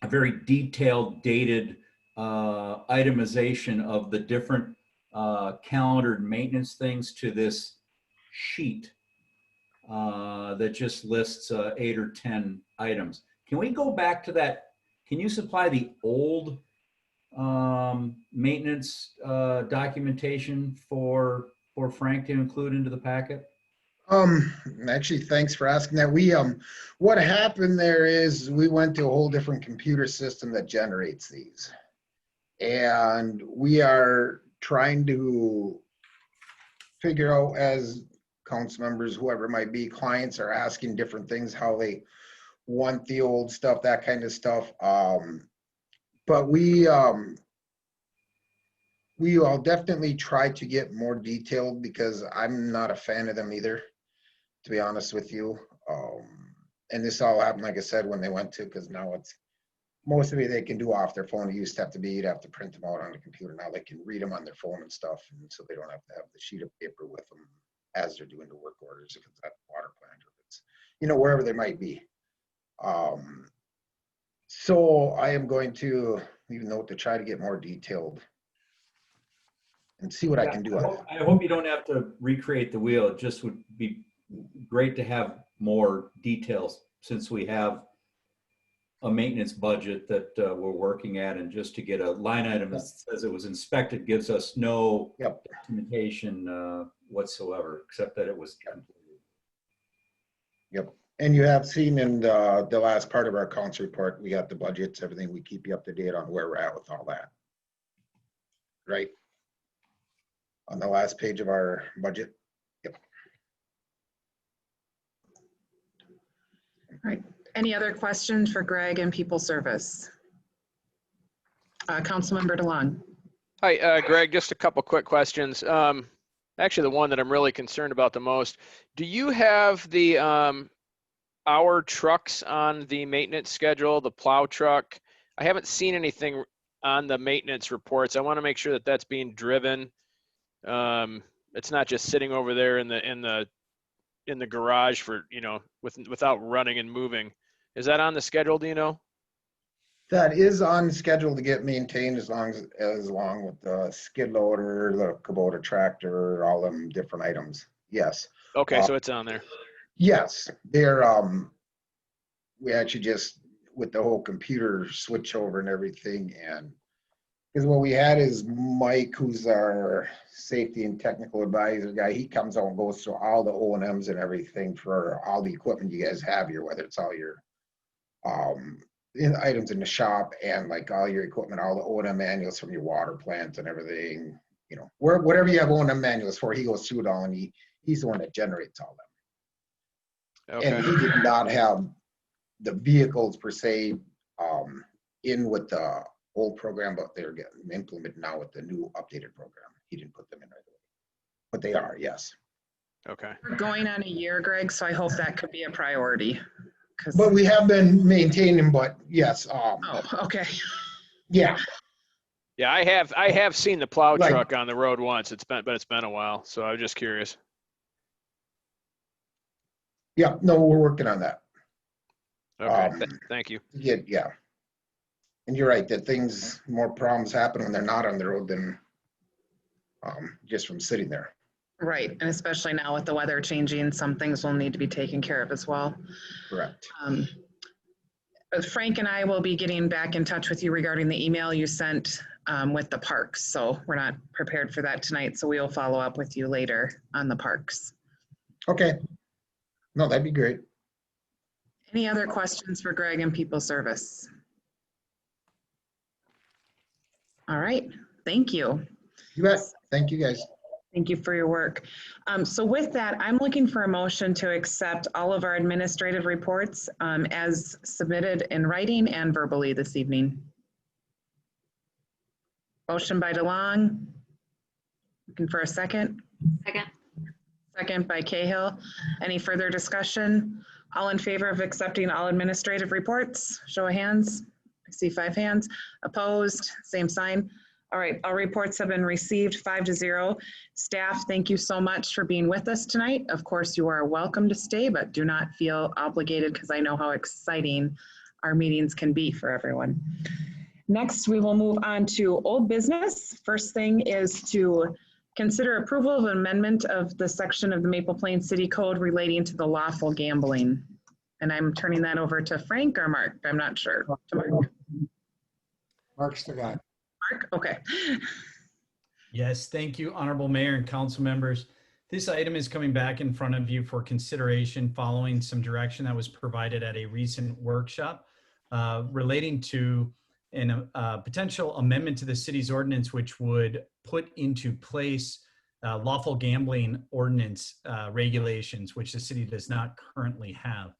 very detailed, dated itemization of the different calendared maintenance things to this sheet that just lists 8 or 10 items. Can we go back to that? Can you supply the old maintenance documentation for Frank to include into the packet? Actually, thanks for asking that. What happened there is we went to a whole different computer system that generates these. And we are trying to figure out, as council members, whoever it might be, clients are asking different things, how they want the old stuff, that kind of stuff. But we will definitely try to get more detailed, because I'm not a fan of them either, to be honest with you. And this all happened, like I said, when they went to, because now it's most of it they can do off their phone. It used to have to be, you'd have to print them out on the computer. Now they can read them on their phone and stuff, and so they don't have to have the sheet of paper with them as they're doing the work orders, if it's at the water plant or if it's, wherever they might be. So I am going to leave a note to try to get more detailed and see what I can do. I hope you don't have to recreate the wheel. It just would be great to have more details, since we have a maintenance budget that we're working at, and just to get a line item that says it was inspected gives us no documentation whatsoever, except that it was completed. Yep. And you have seen in the last part of our accounts report, we got the budgets, everything. We keep you up to date on where we're at with all that. Right? On the last page of our budget. Yep. All right. Any other questions for Greg and People Service? Councilmember DeLong. Hi, Greg, just a couple quick questions. Actually, the one that I'm really concerned about the most, do you have the our trucks on the maintenance schedule, the plow truck? I haven't seen anything on the maintenance reports. I want to make sure that that's being driven. It's not just sitting over there in the garage for, without running and moving. Is that on the schedule, do you know? That is on schedule to get maintained, as long with the skid loader, the Kubota tractor, all them different items. Yes. Okay, so it's on there. Yes, they're we actually just, with the whole computer switch over and everything, and because what we had is Mike, who's our safety and technical advisor guy, he comes out and goes through all the O&Ms and everything for all the equipment you guys have here, whether it's all your items in the shop and like all your equipment, all the O&M manuals from your water plant and everything, whatever you have O&M manuals for, he goes through it all, and he's the one that generates all them. Okay. And he did not have the vehicles per se in with the old program, but they're getting implemented now with the new updated program. He didn't put them in right away, but they are, yes. Okay. We're going on a year, Greg, so I hope that could be a priority. But we have been maintaining, but yes. Oh, okay. Yeah. Yeah, I have seen the plow truck on the road once. But it's been a while, so I was just curious. Yeah, no, we're working on that. Okay, thank you. Yeah. And you're right that more problems happen when they're not on the road than just from sitting there. Right, and especially now with the weather changing, some things will need to be taken care of as well. Correct. Frank and I will be getting back in touch with you regarding the email you sent with the parks. So we're not prepared for that tonight, so we'll follow up with you later on the parks. Okay. No, that'd be great. Any other questions for Greg and People Service? All right, thank you. You bet. Thank you, guys. Thank you for your work. So with that, I'm looking for a motion to accept all of our administrative reports as submitted in writing and verbally this evening. Motion by DeLong. Looking for a second. Second. Second by Cahill. Any further discussion? All in favor of accepting all administrative reports? Show of hands. I see 5 hands. Opposed? Same sign. All right, all reports have been received 5-0. Staff, thank you so much for being with us tonight. Of course, you are welcome to stay, but do not feel obligated, because I know how exciting our meetings can be for everyone. Next, we will move on to old business. First thing is to consider approval of an amendment of the section of the Maple Plains City Code relating to the lawful gambling. And I'm turning that over to Frank or Mark. I'm not sure. To Mark. Mark's the guy. Mark? Okay. Yes, thank you, Honorable Mayor and council members. This item is coming back in front of you for consideration following some direction that was provided at a recent workshop relating to a potential amendment to the city's ordinance, which would put into place lawful gambling ordinance regulations, which the city does not currently have.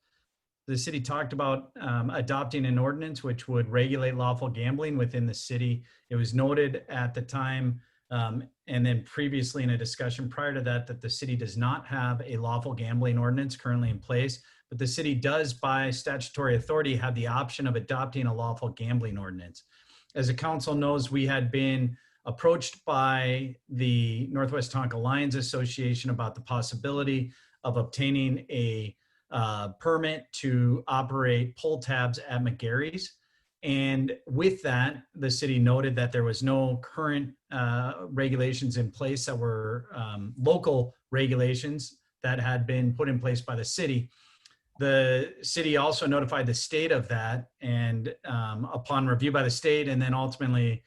The city talked about adopting an ordinance which would regulate lawful gambling within the city. It was noted at the time and then previously in a discussion prior to that, that the city does not have a lawful gambling ordinance currently in place, but the city does by statutory authority have the option of adopting a lawful gambling ordinance. As the council knows, we had been approached by the Northwest Tonka Lions Association about the possibility of obtaining a permit to operate pull tabs at McGarry's. And with that, the city noted that there was no current regulations in place that were local regulations that had been put in place by the city. The city also notified the state of that, and upon review by the state and then ultimately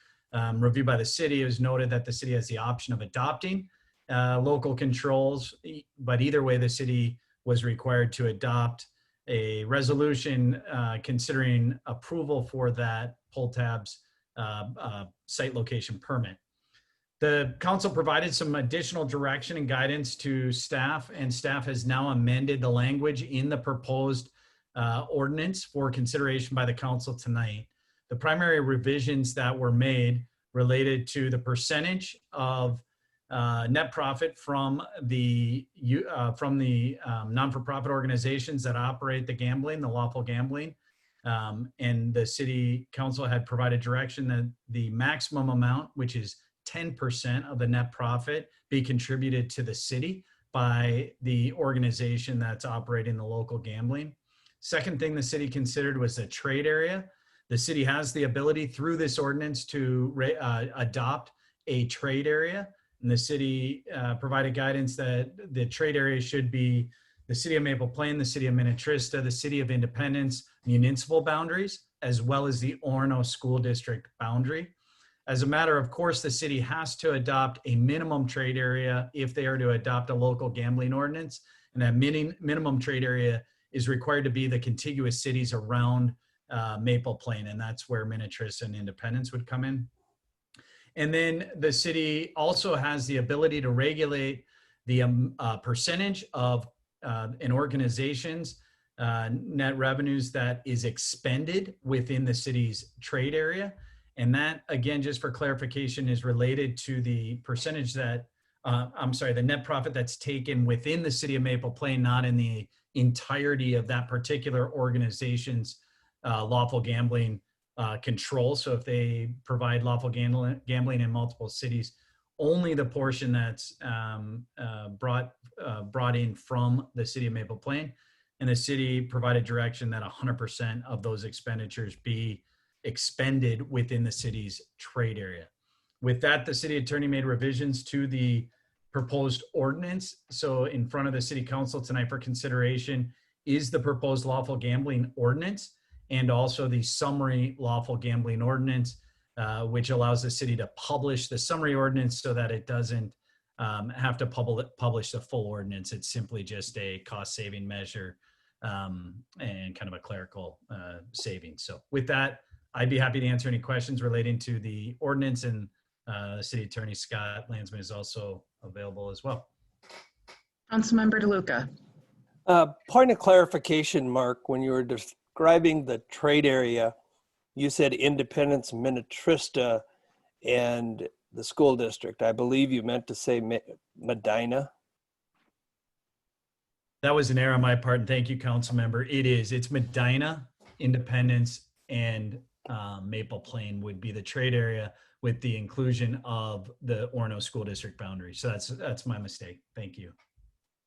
review by the city, it was noted that the city has the option of adopting local controls, but either way, the city was required to adopt a resolution considering approval for that pull tabs site location permit. The council provided some additional direction and guidance to staff, and staff has now amended the language in the proposed ordinance for consideration by the council tonight. The primary revisions that were made related to the percentage of net profit from the non-for-profit organizations that operate the gambling, the lawful gambling. And the city council had provided direction that the maximum amount, which is 10% of the net profit, be contributed to the city by the organization that's operating the local gambling. Second thing the city considered was a trade area. The city has the ability through this ordinance to adopt a trade area. And the city provided guidance that the trade area should be the city of Maple Plain, the city of Minnetrista, the city of Independence, municipal boundaries, as well as the Orono School District boundary. As a matter of course, the city has to adopt a minimum trade area if they are to adopt a local gambling ordinance. And that minimum trade area is required to be the contiguous cities around Maple Plain. And that's where Minnetrista and Independence would come in. And then the city also has the ability to regulate the percentage of an organization's net revenues that is expended within the city's trade area. And that, again, just for clarification, is related to the percentage that, the net profit that's taken within the city of Maple Plain, not in the entirety of that particular organization's lawful gambling control. So if they provide lawful gambling in multiple cities, only the portion that's brought in from the city of Maple Plain. And the city provided direction that 100% of those expenditures be expended within the city's trade area. With that, the city attorney made revisions to the proposed ordinance. So in front of the city council tonight for consideration is the proposed lawful gambling ordinance and also the summary lawful gambling ordinance, which allows the city to publish the summary ordinance so that it doesn't have to publish the full ordinance. It's simply just a cost saving measure and kind of a clerical savings. So with that, I'd be happy to answer any questions relating to the ordinance, and City Attorney Scott Landsman is also available as well. Councilmember DeLuca. Point of clarification, Mark, when you were describing the trade area, you said Independence, Minnetrista, and the school district. I believe you meant to say Medina. That was an error on my part, and thank you, council member. It's Medina, Independence, and Maple Plain would be the trade area with the inclusion of the Orono School District boundary. So that's my mistake. Thank you.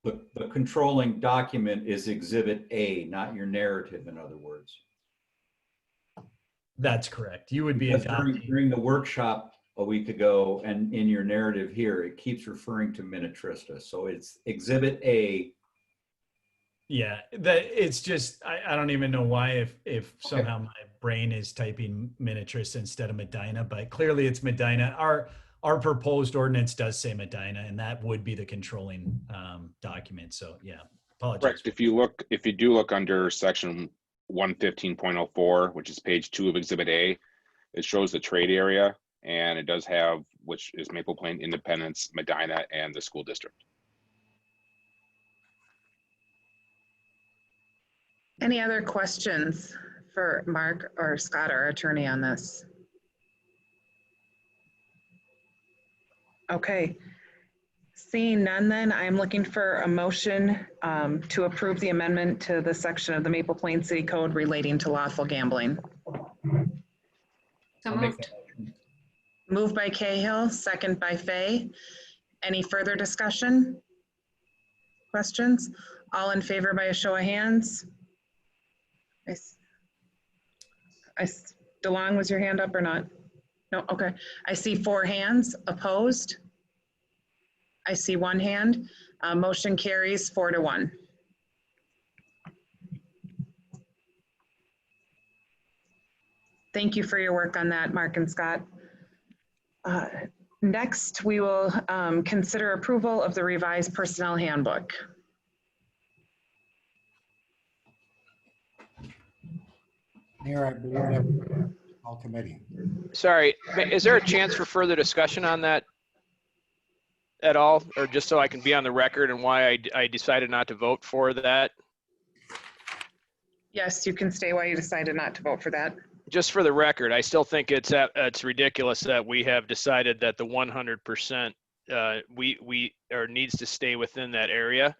The controlling document is Exhibit A, not your narrative, in other words. That's correct. You would be adopting. During the workshop a week ago and in your narrative here, it keeps referring to Minnetrista. So it's Exhibit A. Yeah, it's just, I don't even know why if somehow my brain is typing Minnetrist instead of Medina, but clearly it's Medina. Our proposed ordinance does say Medina, and that would be the controlling document. So yeah, apologize. Correct. If you do look under section 115.04, which is page 2 of Exhibit A, it shows the trade area, and it does have, which is Maple Plain, Independence, Medina, and the school district. Any other questions for Mark or Scott, our attorney, on this? Okay. Seeing none, then I'm looking for a motion to approve the amendment to the section of the Maple Plain City Code relating to lawful gambling. So I'll make moved. that. Moved by Cahill, second by Fay. Any further discussion? Questions? All in favor by a show of hands? DeLong, was your hand up or not? No, okay. I see 4 hands. Opposed? I see 1 hand. Motion carries 4-1. Thank you for your work on that, Mark and Scott. Next, we will consider approval of the revised personnel handbook. Mayor, I believe that was all committee. Sorry, is there a chance for further discussion on that at all? Or just so I can be on the record and why I decided not to vote for that? Yes, you can stay while you decided not to vote for that. Just for the record, I still think it's ridiculous that we have decided that the 100% needs to stay within that area.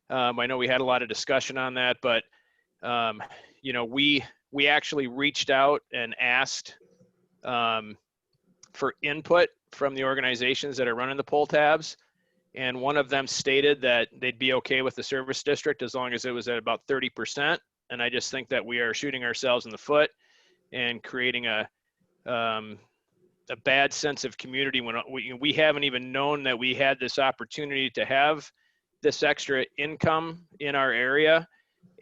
I know we had a lot of discussion on that, but you know, we actually reached out and asked for input from the organizations that are running the poll tabs, and one of them stated that they'd be okay with the service district as long as it was at about 30%. And I just think that we are shooting ourselves in the foot and creating a bad sense of community when we haven't even known that we had this opportunity to have this extra income in our area.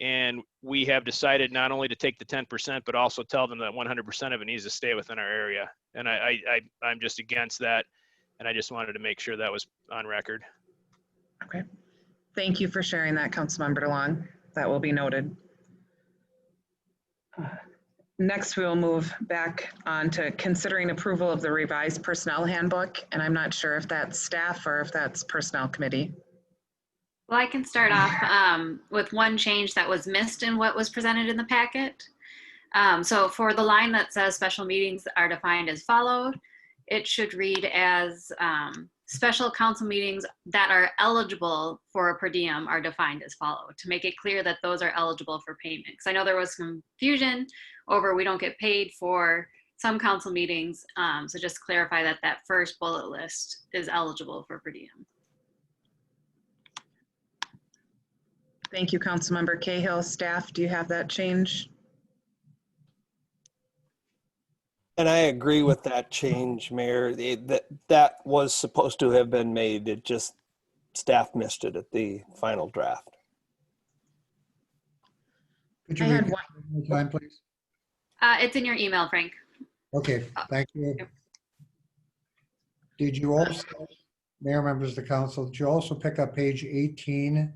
And we have decided not only to take the 10%, but also tell them that 100% of it needs to stay within our area. And I'm just against that. And I just wanted to make sure that was on record. Okay. Thank you for sharing that, Councilmember DeLong. That will be noted. Next, we will move back on to considering approval of the revised personnel handbook. And I'm not sure if that's staff or if that's personnel committee. Well, I can start off with one change that was missed in what was presented in the packet. So for the line that says special meetings are defined as followed, it should read as special council meetings that are eligible for a per diem are defined as followed, to make it clear that those are eligible for payment. Because I know there was some confusion over we don't get paid for some council meetings. So just clarify that that first bullet list is eligible for per diem. Thank you, Councilmember Cahill. Staff, do you have that change? And I agree with that change, Mayor. That was supposed to have been made. It just, staff missed it at the final draft. Could you I had repeat one more time, please? It's in your email, Frank. Okay, thank you. Did you also, Mayor, members of the council, did you also pick up page 18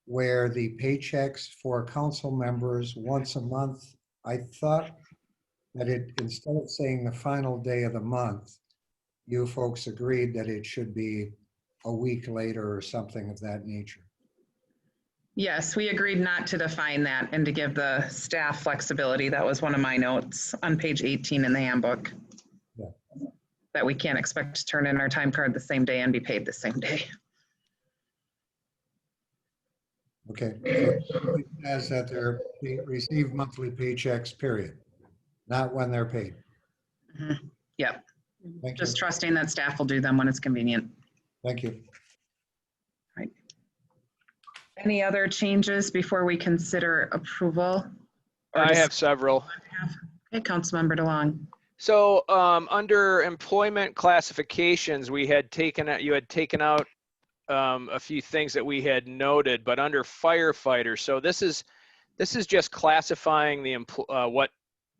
where the paychecks for council members once a month? I thought that it, instead of saying the final day of the month, you folks agreed that it should be a week later or something of that nature. Yes, we agreed not to define that and to give the staff flexibility. That was one of my notes on page 18 in the handbook. Yeah. That we can't expect to turn in our time card the same day and be paid the same day. Okay, so it says that they receive monthly paychecks, period, not when they're paid. Mm-hmm. Yep. Thank Just you. trusting that staff will do them when it's convenient. Thank you. Right. Any other changes before we consider approval? I have several. Okay, Councilmember DeLong. So under employment classifications, you had taken out a few things that we had noted, but under firefighter, so this is just classifying the what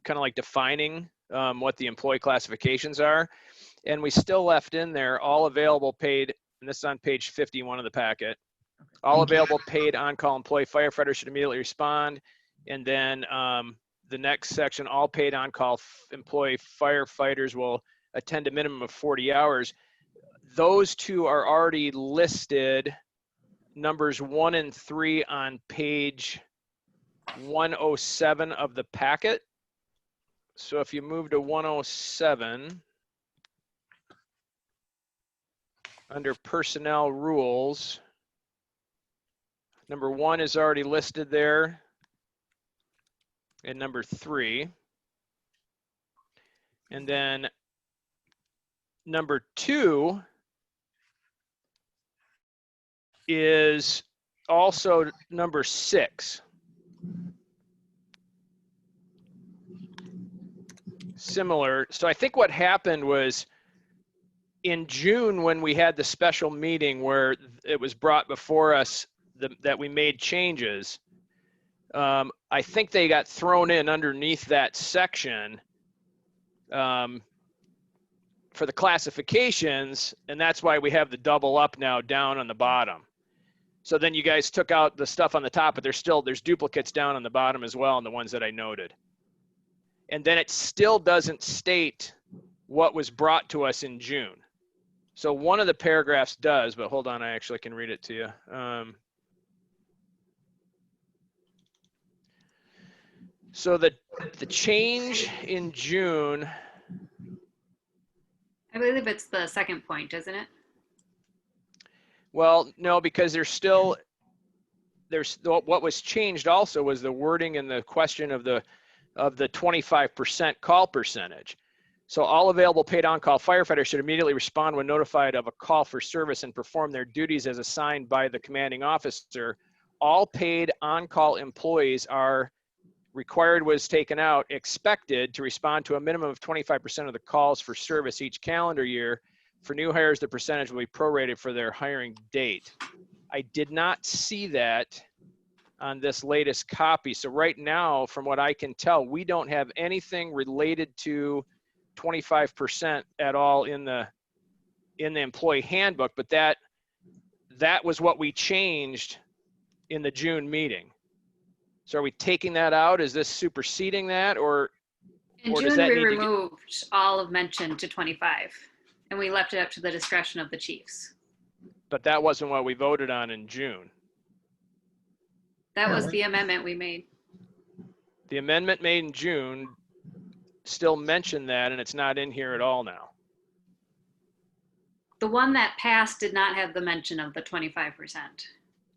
kind of like defining what the employee classifications are. And we still left in there all available paid, and this is on page 51 of the packet. All available paid on-call employee firefighters should immediately respond. And then the next section, all paid on-call employee firefighters will attend a minimum of 40 hours. Those two are already listed, numbers 1 and 3 on page 107 of the packet. So if you move to 107, under personnel rules, number 1 is already listed there, and number 3. And then number 2 is also number 6. Similar. So I think what happened was in June, when we had the special meeting where it was brought before us that we made changes, I think they got thrown in underneath that section for the classifications, and that's why we have the double up now down on the bottom. So then you guys took out the stuff on the top, but there's duplicates down on the bottom as well, and the ones that I noted. And then it still doesn't state what was brought to us in June. So one of the paragraphs does, but hold on, I actually can read it to you. So the change in June, I believe it's the second point, isn't it? well, no, because there's what was changed also was the wording and the question of the 25% call percentage. So all available paid on-call firefighters should immediately respond when notified of a call for service and perform their duties as assigned by the commanding officer. All paid on-call employees are required was taken out, expected to respond to a minimum of 25% of the calls for service each calendar year. For new hires, the percentage will be prorated for their hiring date. I did not see that on this latest copy. So right now, from what I can tell, we don't have anything related to 25% at all in the employee handbook, but that was what we changed in the June meeting. So are we taking that out? Is this superseding that, or In does June, that we need to get- removed all of mention to 25, and we left it up to the discretion of the chiefs. but that wasn't what we voted on in June. That was the amendment we made. The amendment made in June still mentioned that, and it's not in here at all now. The one that passed did not have the mention of the 25%.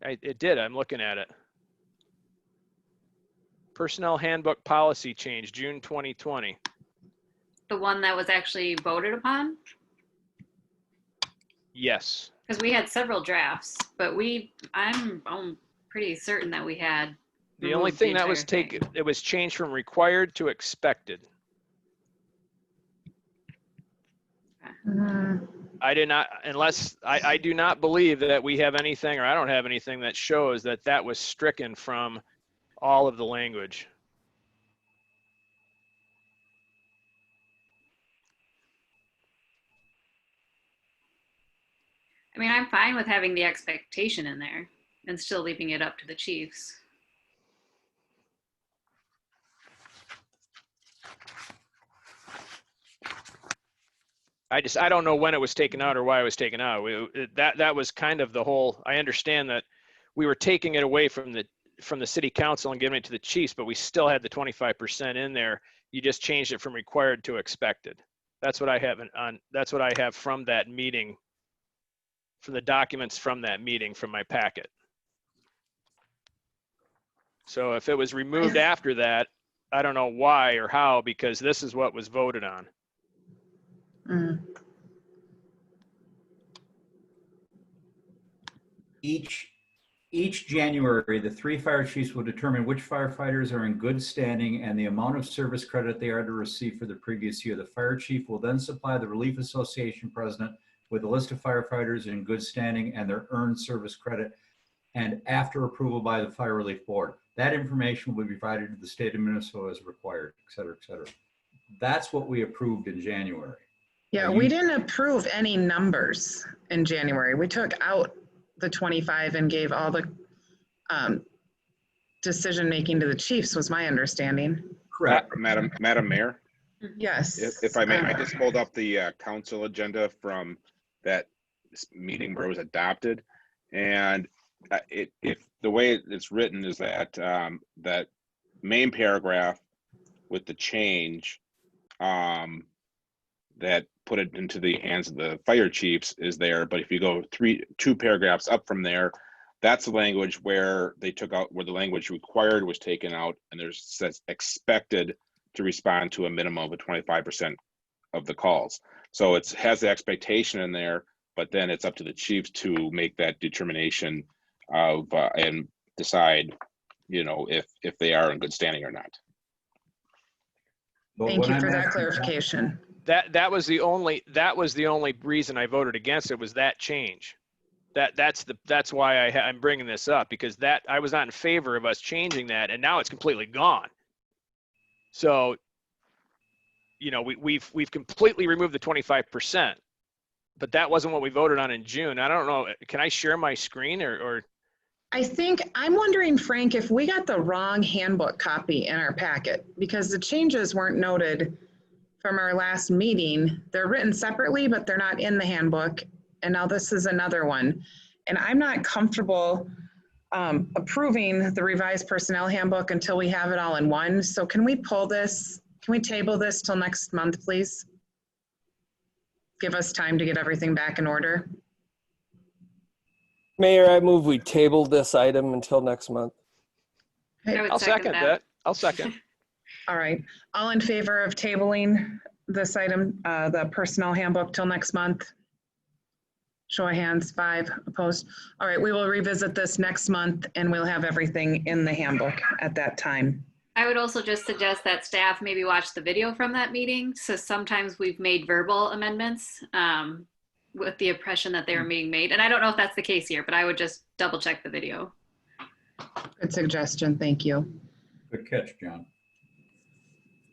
It did. I'm looking at it. Personnel handbook policy change, June 2020. The one that was actually voted upon? Yes. Because we had several drafts, but I'm pretty certain that we had. The only thing that was taken, it was changed from required to expected. I did not, unless, I do not believe that we have anything, or I don't have anything that shows that that was stricken from all of the language. I mean, I'm fine with having the expectation in there and still leaving it up to the chiefs. I don't know when it was taken out or why it was taken out. That was kind of the whole, I understand that we were taking it away from the city council and giving it to the chiefs, but we still had the 25% in there. You just changed it from required to expected. That's what I have that's what I have from that meeting, from the documents from that meeting from my packet. So if it was removed after that, I don't know why or how, because this is what was voted on. Each January, the 3 fire chiefs will determine which firefighters are in good standing and the amount of service credit they are to receive for the previous year. The fire chief will then supply the Relief Association president with a list of firefighters in good standing and their earned service credit, and after approval by the Fire Relief Board. That information will be provided to the state of Minnesota as required, et cetera, et cetera. That's what we approved in January. Yeah, we didn't approve any numbers in January. We took out the 25 and gave all the decision-making to the chiefs, was my understanding. Correct. Madam Mayor, Yes. if I may, I just pulled up the council agenda from that meeting where it was adopted. And if the way it's written is that that main paragraph with the change that put it into the hands of the fire chiefs is there. But if you go two paragraphs up from there, that's the language where they took out, where the language required was taken out, and there's says expected to respond to a minimum of 25% of the calls. So it has the expectation in there, but then it's up to the chiefs to make that determination of and decide, you know, if they are in good standing or not. Thank you for that clarification. That was the only reason I voted against it, was that change. That's why I'm bringing this up, because that I was not in favor of us changing that, and now it's completely gone. So, you know, we've completely removed the 25%, but that wasn't what we voted on in June. I don't know. Can I share my screen or? I think, I'm wondering, Frank, if we got the wrong handbook copy in our packet, because the changes weren't noted from our last meeting. They're written separately, but they're not in the handbook. And now this is another one. And I'm not comfortable approving the revised personnel handbook until we have it all in one. So can we pull this? Can we table this till next month, please? Give us time to get everything back in order. Mayor, I move we table this item until next month. I would I'll second that. I'll second. All right. All in favor of tabling this item, the personnel handbook, till next month? Show of hands, 5 opposed. All right, we will revisit this next month and we'll have everything in the handbook at that time. I would also just suggest that staff maybe watch the video from that meeting. So sometimes we've made verbal amendments with the impression that they were being made. And I don't know if that's the case here, but I would just double check the video. Good suggestion, thank you. Good catch, John.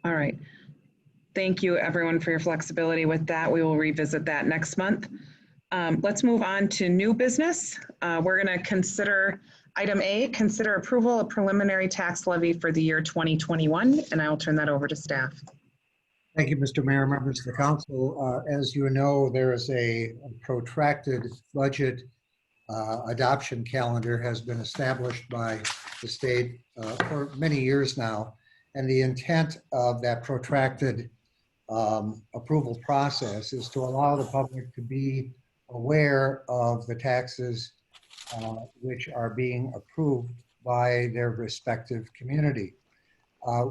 All right. Thank you everyone for your flexibility with that. We will revisit that next month. Let's move on to new business. We're going to consider item A, consider approval of preliminary tax levy for the year 2021, and I will turn that over to staff. Thank you, Mr. Mayor, members of the council. As you know, there is a protracted budget adoption calendar has been established by the state for many years now. And the intent of that protracted approval process is to allow the public to be aware of the taxes which are being approved by their respective community.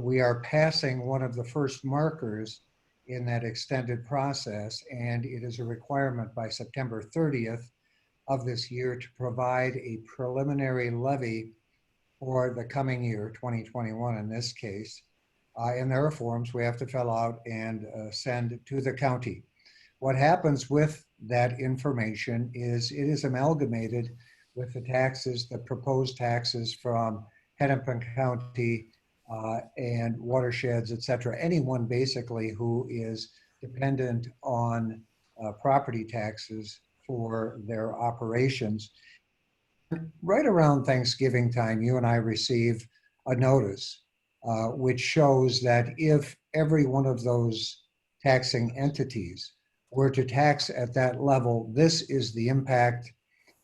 We are passing one of the first markers in that extended process, and it is a requirement by September 30th of this year to provide a preliminary levy for the coming year, 2021 in this case. And there are forms we have to fill out and send to the county. What happens with that information is it is amalgamated with the taxes, the proposed taxes from Hennepin County and watersheds, et cetera. Anyone basically who is dependent on property taxes for their operations. Right around Thanksgiving time, you and I receive a notice which shows that if every one of those taxing entities were to tax at that level, this is the impact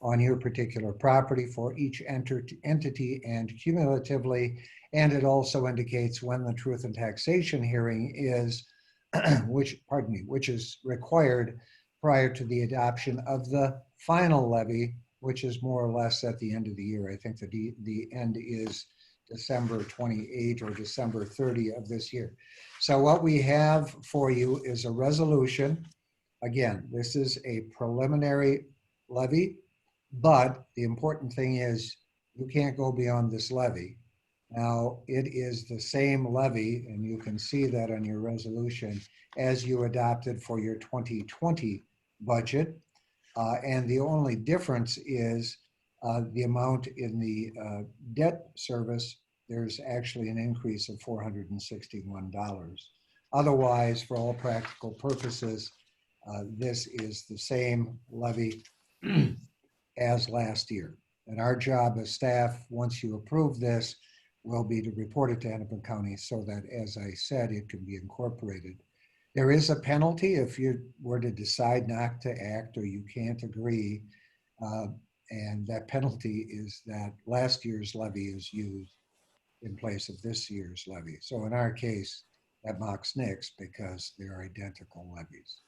on your particular property for each entity and cumulatively. And it also indicates when the truth and taxation hearing is, which is required prior to the adoption of the final levy, which is more or less at the end of the year. I think the end is December 28 or December 30 of this year. So what we have for you is a resolution. Again, this is a preliminary levy, but the important thing is you can't go beyond this levy. Now, it is the same levy, and you can see that on your resolution, as you adopted for your 2020 budget. And the only difference is the amount in the debt service there's actually an increase of $461. Otherwise, for all practical purposes, this is the same levy as last year. And our job as staff, once you approve this, will be to report it to Hennepin County so that, as I said, it can be incorporated. There is a penalty if you were to decide not to act or you can't agree. And that penalty is that last year's levy is used in place of this year's levy. So in our case, that mocks nix because they're identical levies.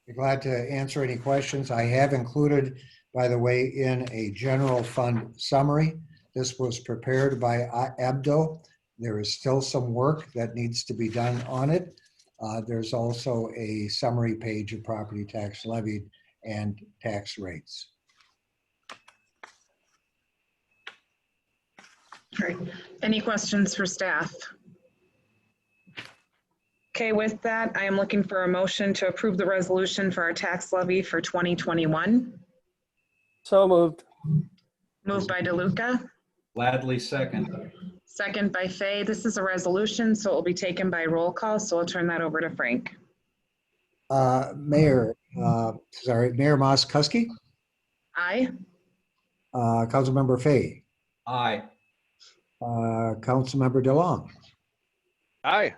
Be glad to answer any questions. I have included, by the way, in a general fund summary. This was prepared by Abdo. There is still some work that needs to be done on it. There's also a summary page of property tax levied and tax rates. All right. Any questions for staff? Okay, with that, I am looking for a motion to approve the resolution for our tax levy for 2021. So moved. Moved by DeLuca, Gladly second. second by Fay. This is a resolution, so it will be taken by roll call, so I'll turn that over to Frank. Mayor Moskowski, Aye. Councilmember Fay, Aye. Councilmember DeLong, Aye.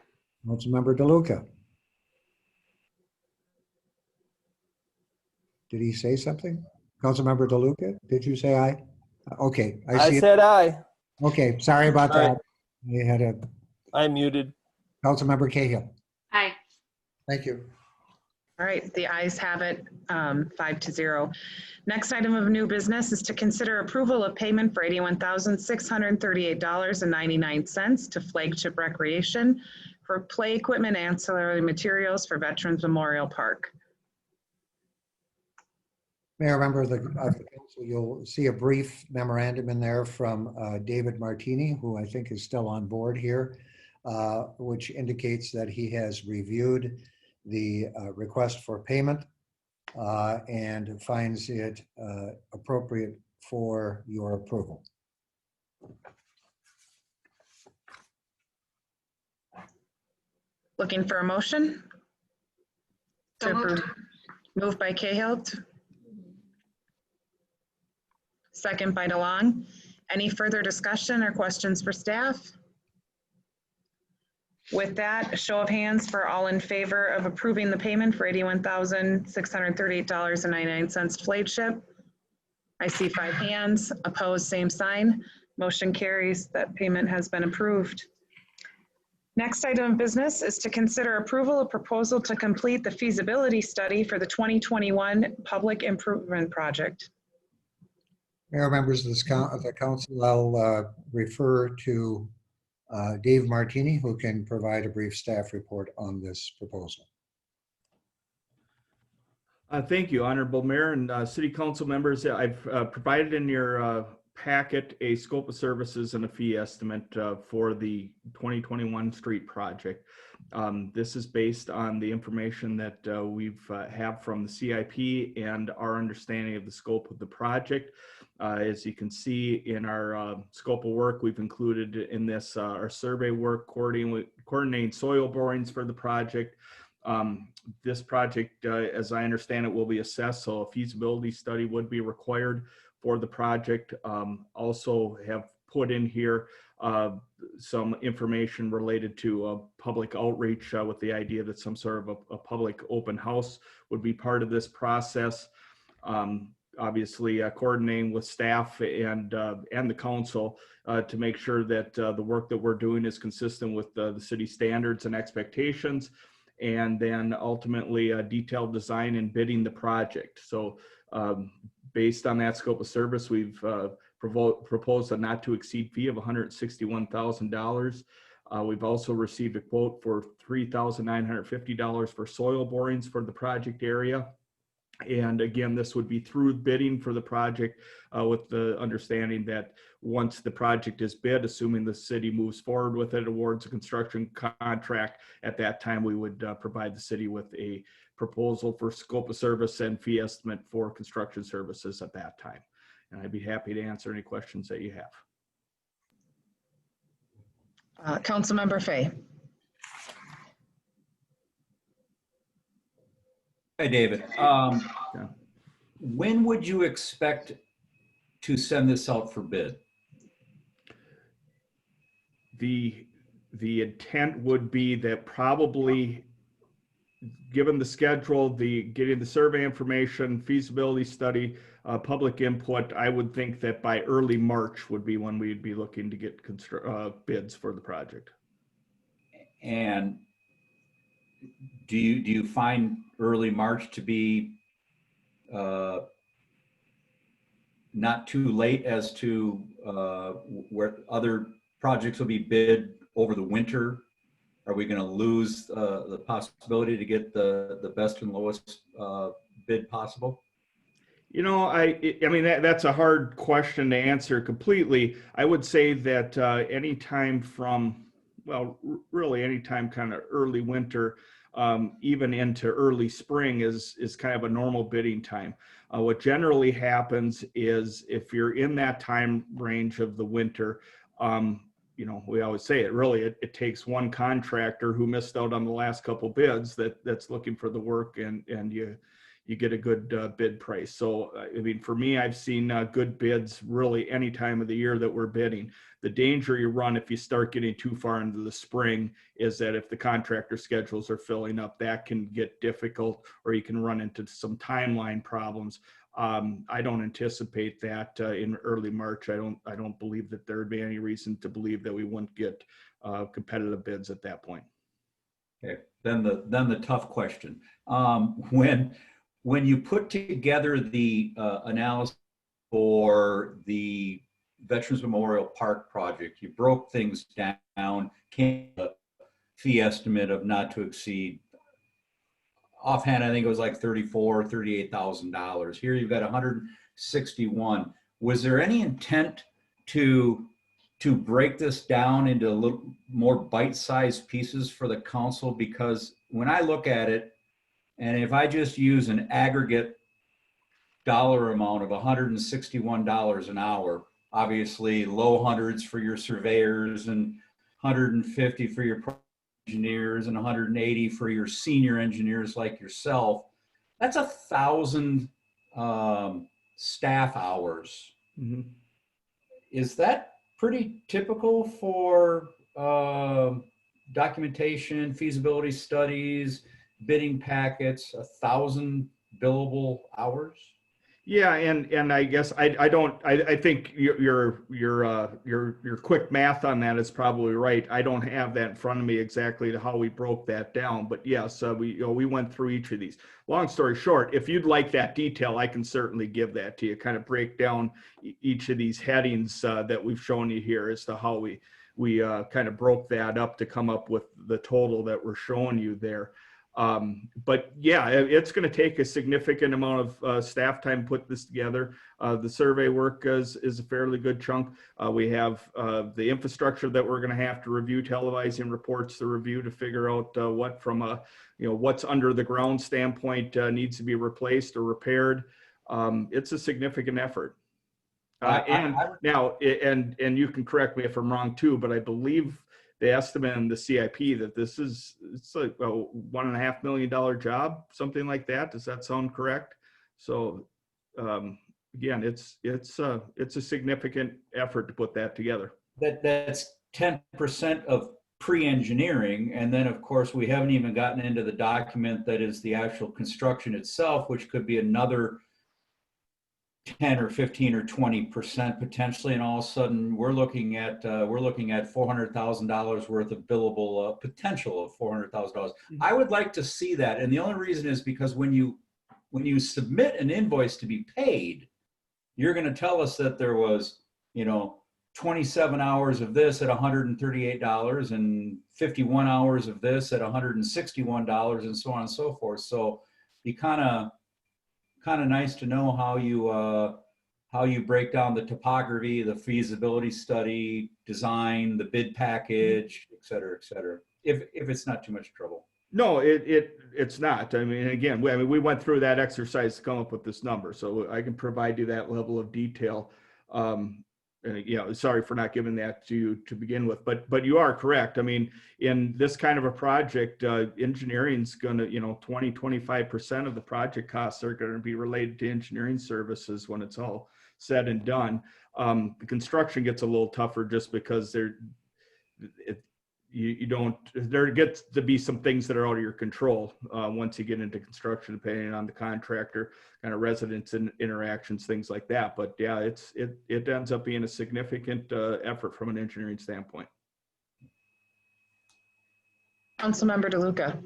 Councilmember DeLuca. Did he say something? Councilmember DeLuca, did you say aye? Okay, I see I it. said aye. Okay, sorry about Sorry. that. We had a I'm muted. Councilmember Cahill. Aye. Thank you. All right, the ayes have it, 5-0. Next item of new business is to consider approval of payment for $81,638.99 to Flagship Recreation for play equipment and ancillary materials for Veterans Memorial Park. Mayor, member of the council, you'll see a brief memorandum in there from David Martini, who I think is still on board here, which indicates that he has reviewed the request for payment and finds it appropriate for your approval. Looking for a motion? So To moved. approve. Moved by Cahill. Second by DeLong. Any further discussion or questions for staff? With that, a show of hands for all in favor of approving the payment for $81,638.99 to Flagship. I see 5 hands. Opposed, same sign. Motion carries. That payment has been approved. Next item of business is to consider approval of proposal to complete the feasibility study for the 2021 public improvement project. Mayor, members of the council, I'll refer to Dave Martini, who can provide a brief staff report on this proposal. Thank you, Honorable Mayor and City Council members. I've provided in your packet a scope of services and a fee estimate for the 2021 street project. This is based on the information that we've have from the CIP and our understanding of the scope of the project. As you can see in our scope of work, we've included in this our survey work, coordinating soil borings for the project. This project, as I understand it, will be assessed, so a feasibility study would be required for the project. Also have put in here some information related to public outreach with the idea that some sort of a public open house would be part of this process. Obviously coordinating with staff and the council to make sure that the work that we're doing is consistent with the city standards and expectations, and then ultimately detailed design and bidding the project. So based on that scope of service, we've proposed a not to exceed fee of $161,000. We've also received a quote for $3,950 for soil borings for the project area. And again, this would be through bidding for the project with the understanding that once the project is bid, assuming the city moves forward with it, awards a construction contract, at that time we would provide the city with a proposal for scope of service and fee estimate for construction services at that time. And I'd be happy to answer any questions that you have. Councilmember Fay. Hey, David. When would you expect to send this out for bid? The intent would be that probably, given the schedule, getting the survey information, feasibility study, public input, I would think that by early March would be when we'd be looking to get bids for the project. And do you find early March to be not too late as to where other projects will be bid over the winter? Are we going to lose the possibility to get the best and lowest bid possible? You know, I mean, that's a hard question to answer completely. I would say that anytime from, well, really anytime kind of early winter, even into early spring is kind of a normal bidding time. What generally happens is if you're in that time range of the winter, you know, we always say it takes one contractor who missed out on the last couple bids that's looking for the work, and you get a good bid price. So, I mean, for me, I've seen good bids really any time of the year that we're bidding. The danger you run if you start getting too far into the spring is that if the contractor schedules are filling up, that can get difficult, or you can run into some timeline problems. I don't anticipate that in early March. I don't believe that there would be any reason to believe that we wouldn't get competitive bids at that point. Okay, then the tough question. When you put together the analysis for the Veterans Memorial Park project, you broke things down, came to a fee estimate of not to exceed, offhand, I think it was like $34,000, $38,000. Here you've got 161. Was there any intent to break this down into a little more bite-sized pieces for the council? Because when I look at it, and if I just use an aggregate dollar amount of $161 an hour, obviously low hundreds for your surveyors and 150 for your engineers and 180 for your senior engineers like yourself, that's 1,000 staff hours. Mm-hmm. Is that pretty typical for documentation, feasibility studies, bidding packets, 1,000 billable hours? Yeah, and I guess I think your quick math on that is probably right. I don't have that in front of me exactly to how we broke that down, but yes, we went through each of these. Long story short, if you'd like that detail, I can certainly give that to you. Kind of break down each of these headings that we've shown you here as to how we kind of broke that up to come up with the total that we're showing you there. But yeah, it's going to take a significant amount of staff time to put this together. The survey work is a fairly good chunk. We have the infrastructure that we're going to have to review, televising reports to review to figure out what from a, what's under the ground standpoint needs to be replaced or repaired. It's a significant effort. And you can correct me if I'm wrong too, but I believe the estimate in the CIP that it's like a $1.5 million job, something like that. Does that sound correct? So again, it's a significant effort to put that together. That's 10% of pre-engineering, and then of course we haven't even gotten into the document that is the actual construction itself, which could be another 10 or 15 or 20% potentially, and all of a sudden we're looking at $400,000 worth of billable potential of $400,000. Mm-hmm. I would like to see that, and the only reason is because when you submit an invoice to be paid, you're going to tell us that there was 27 hours of this at $138 and 51 hours of this at $161 and so on and so forth. So be kind of nice to know how you break down the topography, the feasibility study, design, the bid package, et cetera, if it's not too much trouble. No, it's not. I mean, again, we went through that exercise to come up with this number, so I can provide you that level of detail. sorry for not giving that to you to begin with, but you are correct. I mean, in this kind of a project, engineering's gonna, 20-25% of the project costs are gonna be related to engineering services when it's all said and done. The construction gets a little tougher just because there gets to be some things that are out of your control once you get into construction, depending on the contractor, kind of residents and interactions, things like that. But yeah, it ends up being a significant effort from an engineering standpoint. Councilmember DeLuca.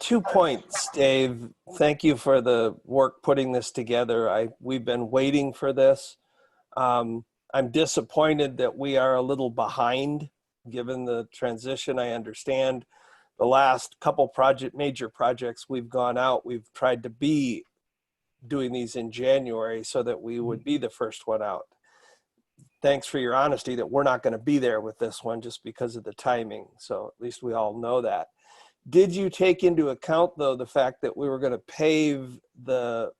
2 points, Dave. Thank you for the work putting this together. We've been waiting for this. I'm disappointed that we are a little behind given the transition. I understand the last couple major projects we've gone out, we've tried to be doing these in January so that we would be the first one out. Thanks for your honesty that we're not going to be there with this one just because of the timing. So at least we all know that. Did you take into account, though, the fact that we were going to pave the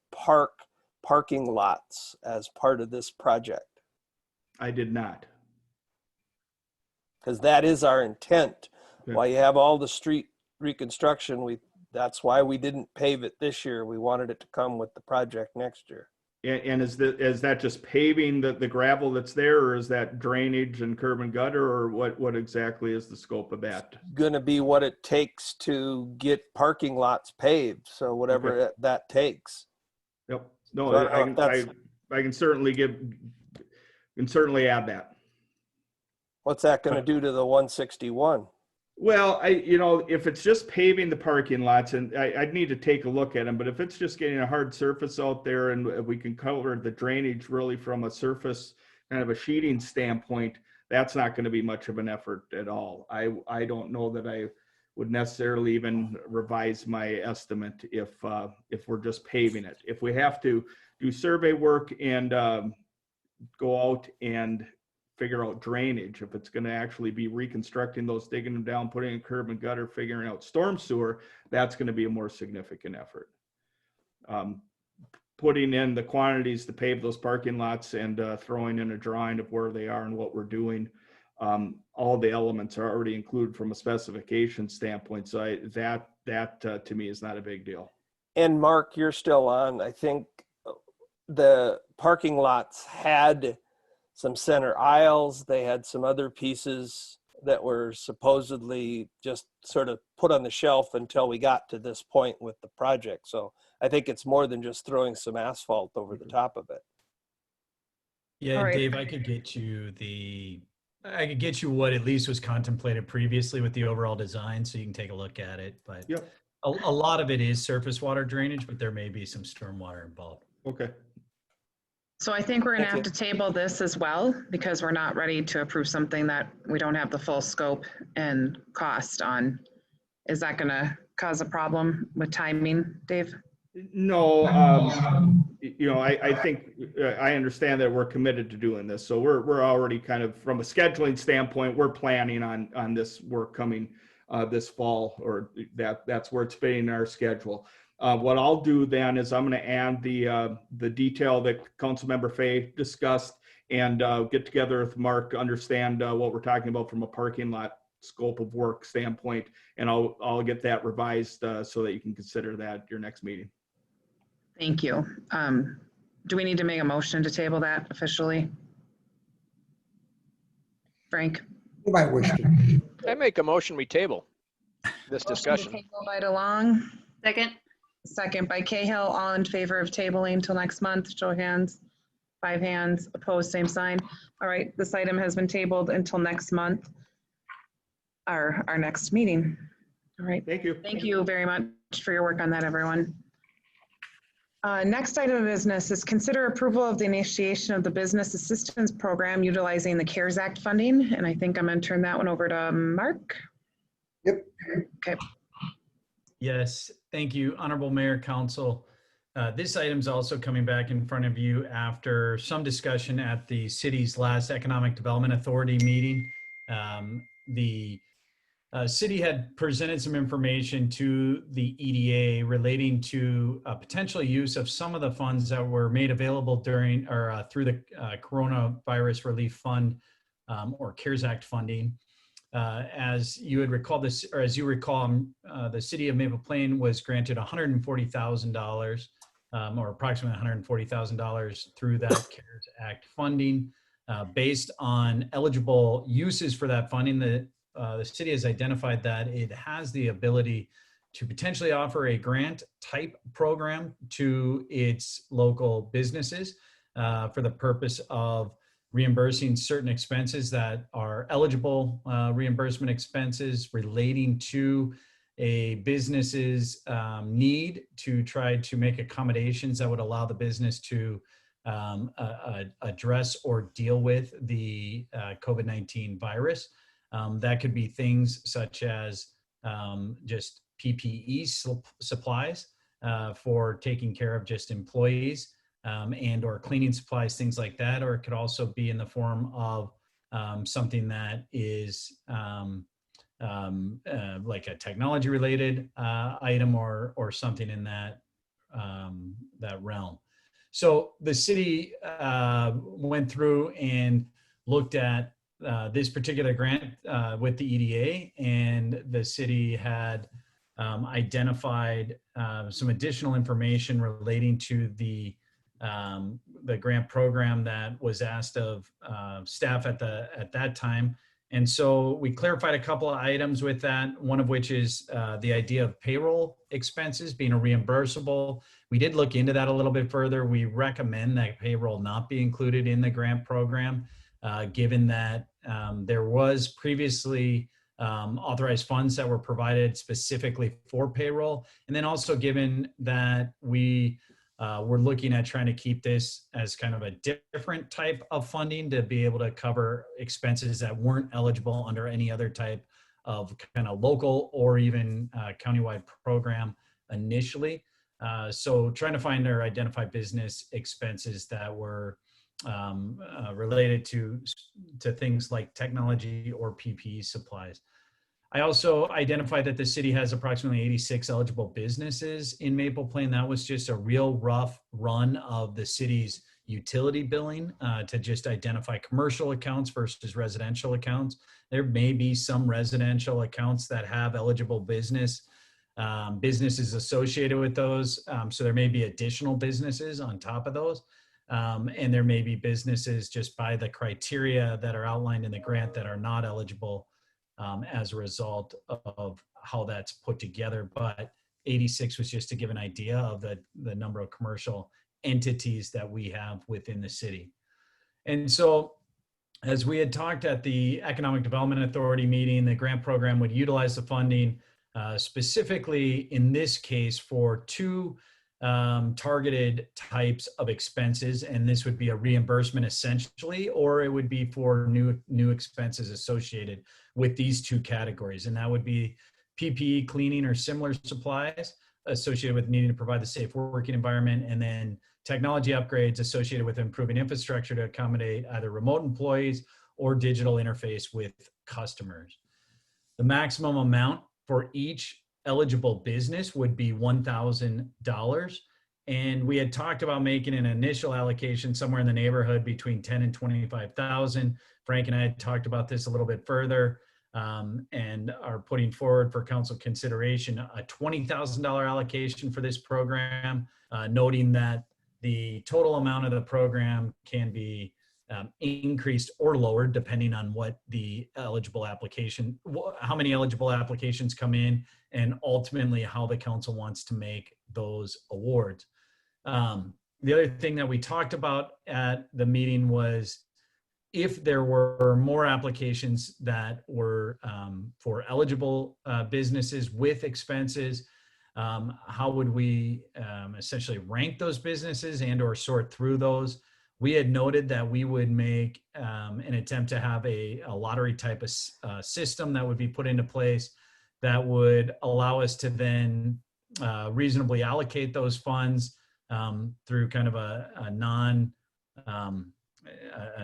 parking lots as part of this project? I did not. Because that is our intent. Okay. While you have all the street reconstruction, that's why we didn't pave it this year. We wanted it to come with the project next year. And is that just paving the gravel that's there, or is that drainage and curb and gutter, or what exactly is the scope of that? Going to be what it takes to get parking lots paved. So whatever that takes. Yep. No, So I can certainly add that. What's that going to do to the 161? Well, if it's just paving the parking lots, and I'd need to take a look at them, but if it's just getting a hard surface out there and we can cover the drainage really from a surface, kind of a sheeting standpoint, that's not going to be much of an effort at all. I don't know that I would necessarily even revise my estimate if we're just paving it. If we have to do survey work and go out and figure out drainage, if it's going to actually be reconstructing those, digging them down, putting in curb and gutter, figuring out storm sewer, that's going to be a more significant effort. Putting in the quantities to pave those parking lots and throwing in a drawing of where they are and what we're doing, all the elements are already included from a specification standpoint. So that to me is not a big deal. And Mark, you're still on. I think the parking lots had some center aisles. They had some other pieces that were supposedly just sort of put on the shelf until we got to this point with the project. So I think it's more than just throwing some asphalt over the top of it. Yeah, right. Dave, I could get you what at least was contemplated previously with the overall design, so you can take a look at it. But Yep. a lot of it is surface water drainage, but there may be some stormwater involved. Okay. So I think we're going to Thank have to table this as well because we're not ready to approve something that we don't have the full scope and cost on. Is that going to cause a problem with timing, Dave? No, I think I understand that we're committed to doing this. So we're already kind of, from a scheduling standpoint, we're planning on this work coming this fall, or that's where it's fitting in our schedule. What I'll do then is I'm going to add the detail that Councilmember Fay discussed and get together with Mark to understand what we're talking about from a parking lot scope of work standpoint, and I'll get that revised so that you can consider that at your next meeting. Thank you. Do we need to make a motion to table that officially? Frank? You might wish to. I make a motion, we table this Motion to discussion. table by DeLong, Second. second by Cahill. All in favor of tabling till next month, show of hands. 5 hands, opposed, same sign. All right, this item has been tabled until next month, our next meeting. All right, Thank you. thank you very much for your work on that, everyone. Next item of business is consider approval of the initiation of the business assistance program utilizing the CARES Act funding. And I think I'm going to turn that one over to Mark. Yep. Okay. Yes, thank you, Honorable Mayor, Council. This item is also coming back in front of you after some discussion at the city's last Economic Development Authority meeting. The city had presented some information to the EDA relating to potential use of some of the funds that were made available during or through the Coronavirus Relief Fund or CARES Act funding. As you would recall this, or as you recall, the city of Maple Plain was granted $140,000 or approximately $140,000 through that CARES Act funding. Based on eligible uses for that funding, the city has identified that it has the ability to potentially offer a grant type program to its local businesses for the purpose of reimbursing certain expenses that are eligible reimbursement expenses relating to a business's need to try to make accommodations that would allow the business to address or deal with the COVID-19 virus. That could be things such as just PPE supplies for taking care of just employees and or cleaning supplies, things like that. Or it could also be in the form of something that is like a technology related item or something in that, that realm. So the city went through and looked at this particular grant with the EDA, and the city had identified some additional information relating to the grant program that was asked of staff at that time. And so we clarified a couple of items with that, one of which is the idea of payroll expenses being a reimbursable. We did look into that a little bit further. We recommend that payroll not be included in the grant program, given that there was previously authorized funds that were provided specifically for payroll. And then also given that we're looking at trying to keep this as kind of a different type of funding to be able to cover expenses that weren't eligible under any other type of kind of local or even countywide program initially. So trying to find or identify business expenses that were related to things like technology or PPE supplies. I also identified that the city has approximately 86 eligible businesses in Maple Plain. That was just a real rough run of the city's utility billing to just identify commercial accounts versus residential accounts. There may be some residential accounts that have eligible businesses associated with those. So there may be additional businesses on top of those. And there may be businesses just by the criteria that are outlined in the grant that are not eligible as a result of how that's put together. But 86 was just to give an idea of the number of commercial entities that we have within the city. And so as we had talked at the Economic Development Authority meeting, the grant program would utilize the funding specifically in this case for two targeted types of expenses, and this would be a reimbursement essentially, or it would be for new expenses associated with these two categories, and that would be PPE cleaning or similar supplies associated with needing to provide the safe working environment, and then technology upgrades associated with improving infrastructure to accommodate either remote employees or digital interface with customers. The maximum amount for each eligible business would be $1,000. And we had talked about making an initial allocation somewhere in the neighborhood between 10 and 25,000. Frank and I had talked about this a little bit further and are putting forward for council consideration a $20,000 allocation for this program, noting that the total amount of the program can be increased or lowered depending on what the eligible application, how many eligible applications come in, and ultimately how the council wants to make those awards. The other thing that we talked about at the meeting was if there were more applications that were for eligible businesses with expenses, how would we essentially rank those businesses and or sort through those? We had noted that we would make an attempt to have a lottery type of system that would be put into place that would allow us to then reasonably allocate those funds through kind of a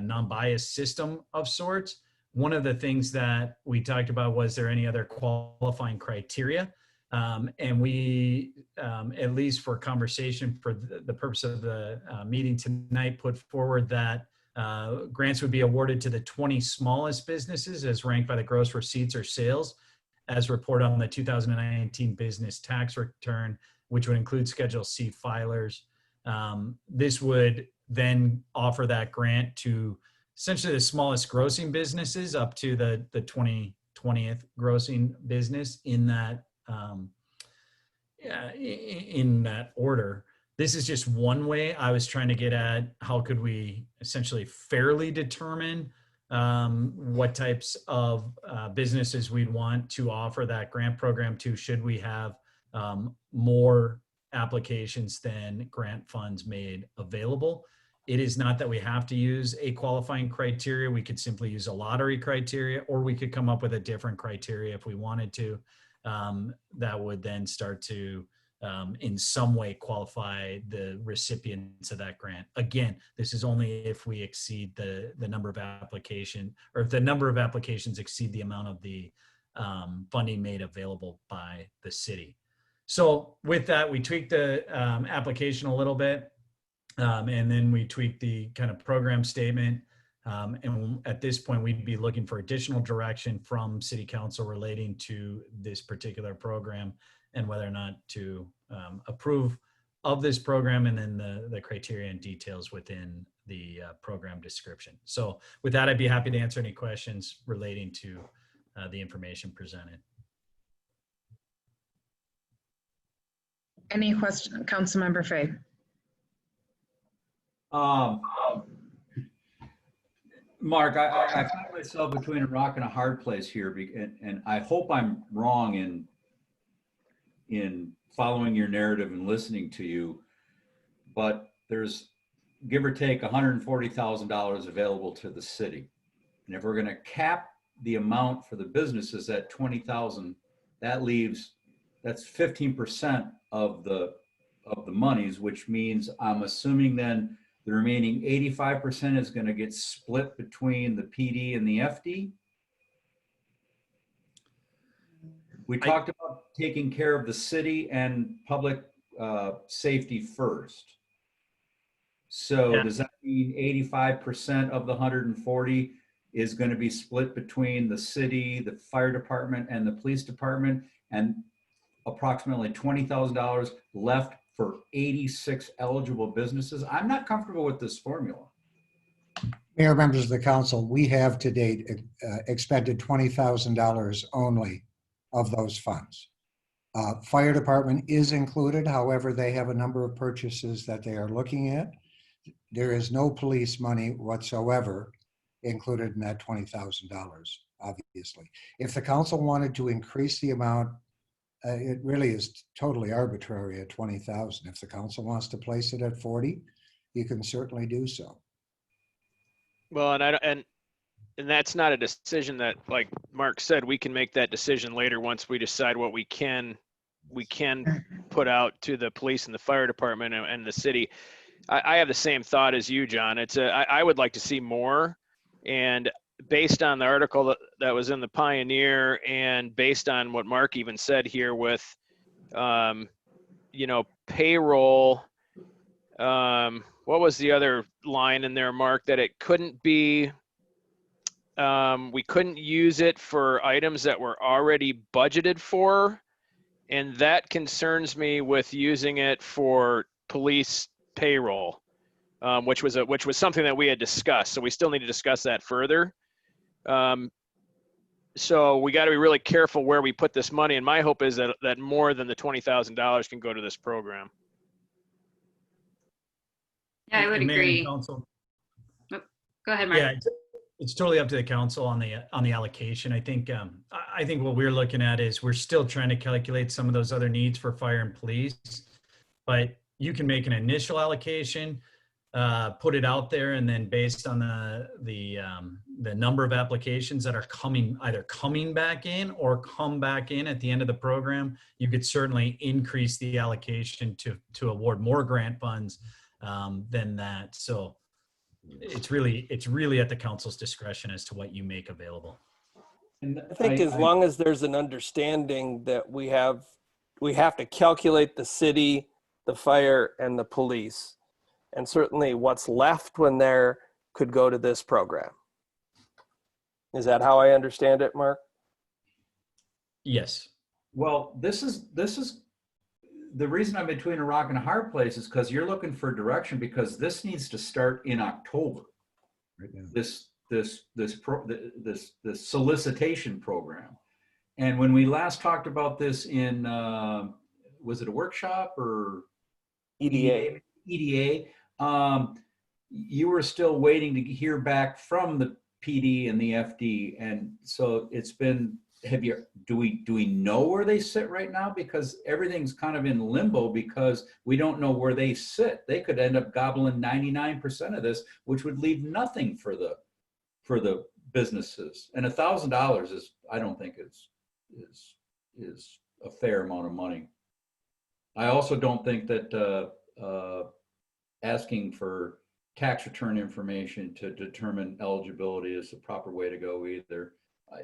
non-biased system of sorts, one of the things that we talked about was there any other qualifying criteria? And we, at least for conversation for the purpose of the meeting tonight, put forward that grants would be awarded to the 20 smallest businesses as ranked by the gross receipts or sales as reported on the 2019 business tax return, which would include Schedule C filers. This would then offer that grant to essentially the smallest grossing businesses up to the 20th grossing business in that order. This is just one way I was trying to get at how could we essentially fairly determine what types of businesses we'd want to offer that grant program to should we have more applications than grant funds made available. It is not that we have to use a qualifying criteria. We could simply use a lottery criteria, or we could come up with a different criteria if we wanted to. That would then start to in some way qualify the recipients of that grant. Again, this is only if we exceed the number of application, or if the number of applications exceed the amount of the funding made available by the city. So with that, we tweaked the application a little bit, and then we tweaked the kind of program statement. And at this point, we'd be looking for additional direction from City Council relating to this particular program and whether or not to approve of this program, and then the criteria and details within the program description. So with that, I'd be happy to answer any questions relating to the information presented. Any question, Councilmember Fay? Mark, I find myself between a rock and a hard place here, and I hope I'm wrong in following your narrative and listening to you, but there's give or take $140,000 available to the city. And if we're going to cap the amount for the businesses at 20,000, that leaves, that's 15% of the monies, which means I'm assuming then the remaining 85% is going to get split between the PD and the FD. We talked about taking care of the city and public safety first. So does that mean 85% of the 140 is going to be split between the city, the fire department, and the police department, and approximately $20,000 left for 86 eligible businesses? I'm not comfortable with this formula. Mayor, members of the council, we have to date expended $20,000 only of those funds. Fire department is included. However, they have a number of purchases that they are looking at. There is no police money whatsoever included in that $20,000, obviously. If the council wanted to increase the amount, it really is totally arbitrary at 20,000. If the council wants to place it at 40, you can certainly do so. Well, and that's not a decision that, like Mark said, we can make that decision later once we decide what we can put out to the police and the fire department and the city. I have the same thought as you, John. I would like to see more, and based on the article that was in the Pioneer, and based on what Mark even said here with, payroll. What was the other line in there, Mark? That it couldn't be. We couldn't use it for items that were already budgeted for, and that concerns me with using it for police payroll, which was something that we had discussed. So we still need to discuss that further. So we got to be really careful where we put this money, and my hope is that more than the $20,000 can go to this program. Yeah, I would agree. Council, go ahead, Mark. yeah, it's totally up to the council on the allocation. I think what we're looking at is we're still trying to calculate some of those other needs for fire and police, but you can make an initial allocation, put it out there, and then based on the number of applications that are either coming back in or come back in at the end of the program, you could certainly increase the allocation to award more grant funds than that. So it's really at the council's discretion as to what you make available. And I think as long as there's an understanding that we have to calculate the city, the fire, and the police. And certainly what's left when there could go to this program. Is that how I understand it, Mark? Yes. Well, this is the reason I'm between a rock and a hard place is because you're looking for direction, because this needs to start in October. Right now. This solicitation program. And when we last talked about this in was it a workshop or EDA. EDA, you were still waiting to hear back from the PD and the FD, and so it's been. Do we know where they sit right now? Because everything's kind of in limbo because we don't know where they sit. They could end up gobbling 99% of this, which would leave nothing for the businesses. And $1,000 is, I don't think is a fair amount of money. I also don't think that asking for tax return information to determine eligibility is the proper way to go either.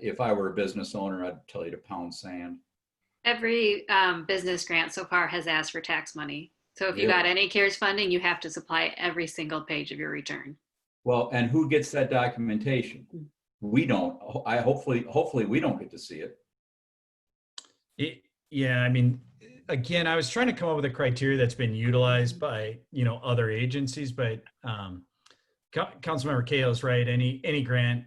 If I were a business owner, I'd tell you to pound sand. Every business grant so far has asked for tax money. So if you got any CARES funding, you have to supply every single page of your return. Well, and who gets that documentation? We don't. Hopefully we don't get to see it. Yeah, I mean, again, I was trying to come up with a criteria that's been utilized by, other agencies, but Councilmember Cahill is right. Any grant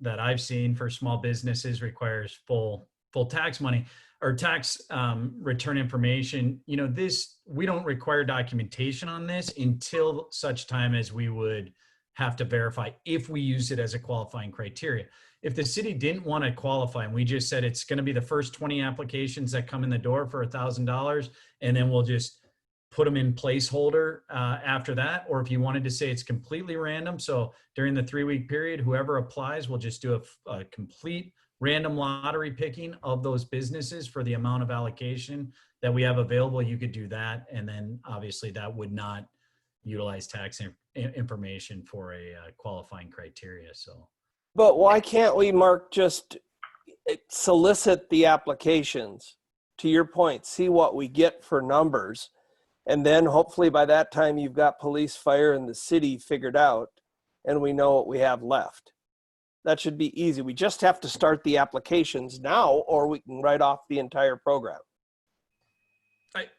that I've seen for small businesses requires full tax money or tax return information. We don't require documentation on this until such time as we would have to verify if we use it as a qualifying criteria. If the city didn't want to qualify and we just said it's going to be the first 20 applications that come in the door for $1,000, and then we'll just put them in placeholder after that, or if you wanted to say it's completely random, so during the 3-week period, whoever applies will just do a complete random lottery picking of those businesses for the amount of allocation that we have available, you could do that. And then obviously that would not utilize tax information for a qualifying criteria. So, But why can't we, Mark, just solicit the applications? To your point, see what we get for numbers. And then hopefully by that time you've got police, fire, and the city figured out, and we know what we have left. That should be easy. We just have to start the applications now, or we can write off the entire program.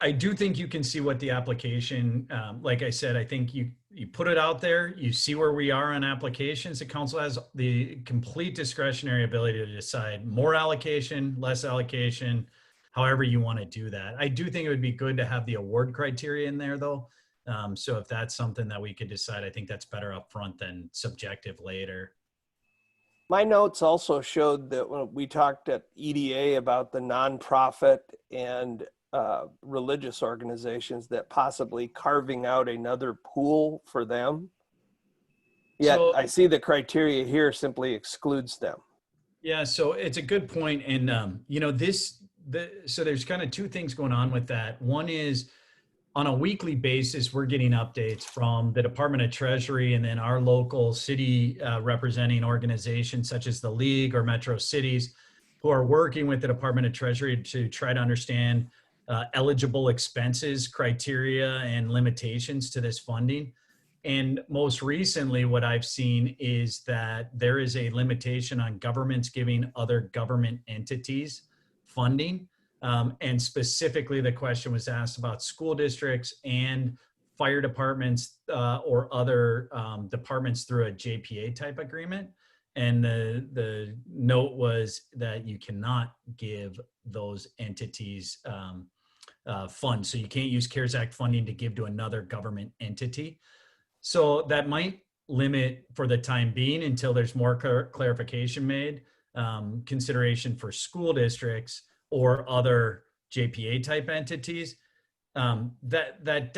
I do think you can see what the application, like I said, I think you put it out there, you see where we are on applications. The council has the complete discretionary ability to decide more allocation, less allocation, however you want to do that. I do think it would be good to have the award criteria in there though. So if that's something that we could decide, I think that's better up front than subjective later. My notes also showed that when we talked at EDA about the nonprofit and religious organizations, that possibly carving out another pool for them. Yet So, I see the criteria here simply excludes them. Yeah, so it's a good point. And, so there's kind of two things going on with that. One is on a weekly basis, we're getting updates from the Department of Treasury and then our local city representing organizations such as the League or Metro Cities who are working with the Department of Treasury to try to understand eligible expenses, criteria, and limitations to this funding. And most recently, what I've seen is that there is a limitation on governments giving other government entities funding. And specifically, the question was asked about school districts and fire departments or other departments through a JPA type agreement. And the note was that you cannot give those entities funds. So you can't use CARES Act funding to give to another government entity. So that might limit for the time being until there's more clarification made, consideration for school districts or other JPA type entities. That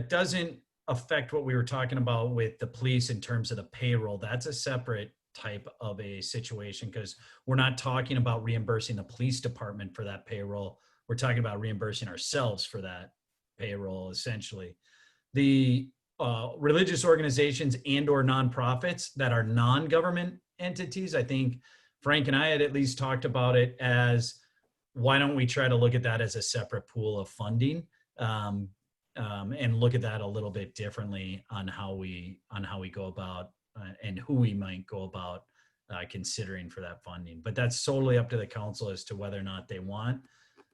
doesn't affect what we were talking about with the police in terms of the payroll. That's a separate type of a situation because we're not talking about reimbursing the police department for that payroll. We're talking about reimbursing ourselves for that payroll, essentially. The religious organizations and or nonprofits that are non-government entities. I think Frank and I had at least talked about it as, why don't we try to look at that as a separate pool of funding, and look at that a little bit differently on how we go about and who we might go about considering for that funding. But that's solely up to the council as to whether or not they want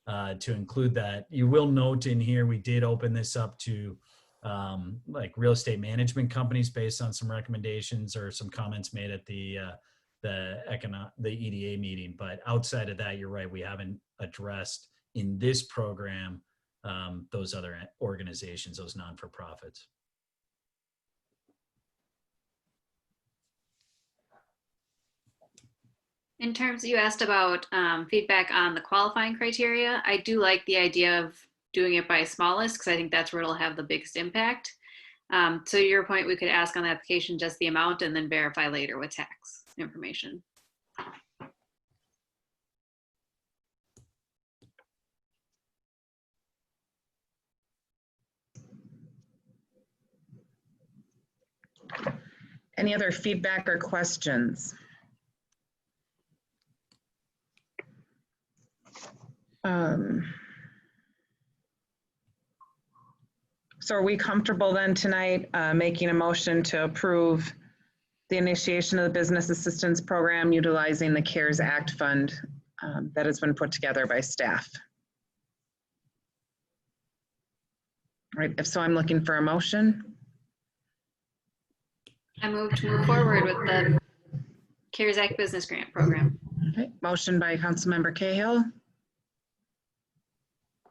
to include that. You will note in here, we did open this up to like real estate management companies based on some recommendations or some comments made at the EDA meeting. But outside of that, you're right, we haven't addressed in this program those other organizations, those non-for-profits. In terms, you asked about feedback on the qualifying criteria. I do like the idea of doing it by smallest, because I think that's where it'll have the biggest impact. To your point, we could ask on the application just the amount and then verify later with tax information. Any other feedback or questions? So are we comfortable then tonight making a motion to approve the initiation of the business assistance program utilizing the CARES Act fund that has been put together by staff? All right, if so, I'm looking for a motion. I move to move forward with the CARES Act Business Grant Program. Okay, motion by Councilmember Cahill,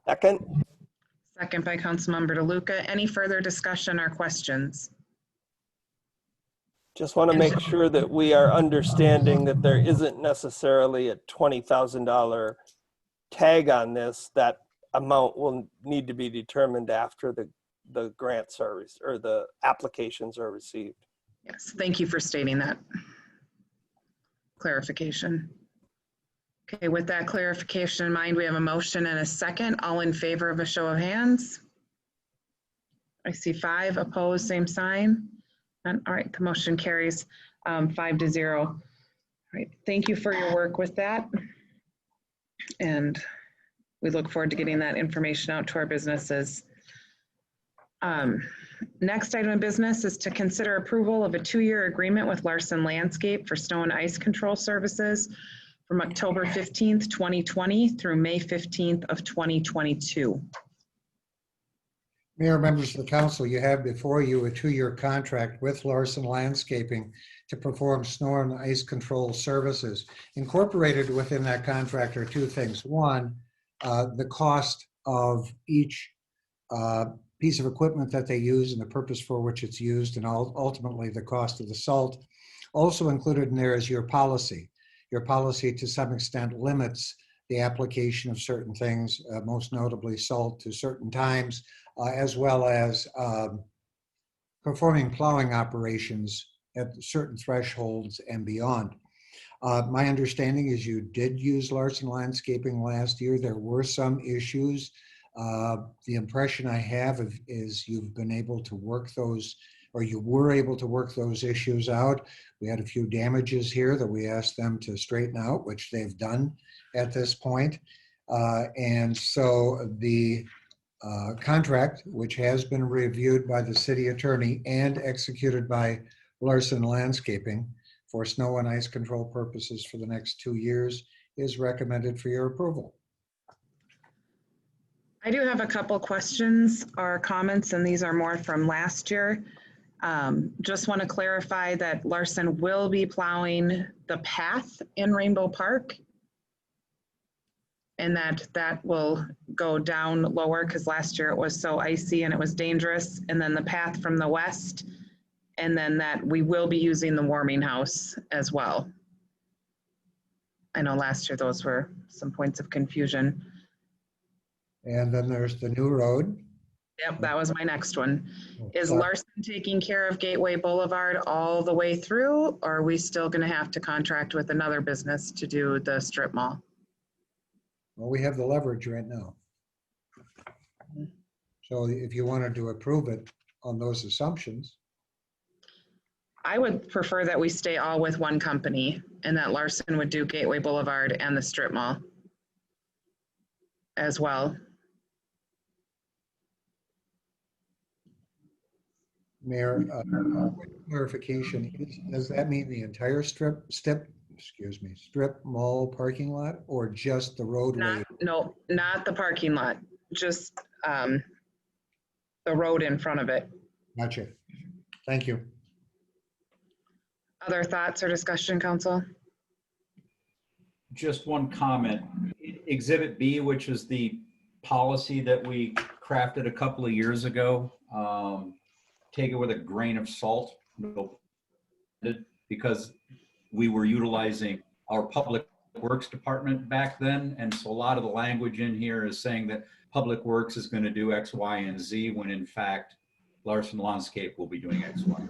Second. second by Councilmember DeLuca. Any further discussion or questions? Just want to make sure that we are understanding that there isn't necessarily a $20,000 tag on this. That amount will need to be determined after the grant service or the applications are received. Yes, thank you for stating that clarification. Okay, with that clarification in mind, we have a motion and a second. All in favor of a show of hands? I see 5 opposed, same sign. And all right, the motion carries 5-0. All right, thank you for your work with that. And we look forward to getting that information out to our businesses. Next item of business is to consider approval of a 2-year agreement with Larson Landscape for snow and ice control services from October 15th, 2020 through May 15th of 2022. Mayor, members of the council, you have before you a 2-year contract with Larson Landscaping to perform snow and ice control services. Incorporated within that contract are 2 things. One, the cost of each piece of equipment that they use and the purpose for which it's used, and ultimately the cost of the salt. Also included in there is your policy. Your policy to some extent limits the application of certain things, most notably salt to certain times, as well as performing plowing operations at certain thresholds and beyond. My understanding is you did use Larson Landscaping last year. There were some issues. The impression I have is you've been able to work those, or you were able to work those issues out. We had a few damages here that we asked them to straighten out, which they've done at this point. And so the contract, which has been reviewed by the city attorney and executed by Larson Landscaping for snow and ice control purposes for the next 2 years, is recommended for your approval. I do have a couple questions or comments, and these are more from last year. Just want to clarify that Larson will be plowing the path in Rainbow Park, and that will go down lower because last year it was so icy and it was dangerous. And then the path from the west, and then that we will be using the warming house as well. I know last year those were some points of confusion. And then there's the new road. Yep, that was my next one. Is Larson taking care of Gateway Boulevard all the way through, or are we still going to have to contract with another business to do the strip mall? Well, we have the leverage right now. So if you wanted to approve it, on those assumptions. I would prefer that we stay all with one company and that Larson would do Gateway Boulevard and the strip mall as well. Mayor, clarification, does that mean the entire strip mall parking lot or just the roadway? No, not the parking lot, just the road in front of it. Gotcha. Thank you. Other thoughts or discussion, council? Just one comment. Exhibit B, which is the policy that we crafted a couple of years ago, take it with a grain of salt, because we were utilizing our public works department back then. And so a lot of the language in here is saying that public works is going to do X, Y, and Z, when in fact, Larson Landscape will be doing X, Y.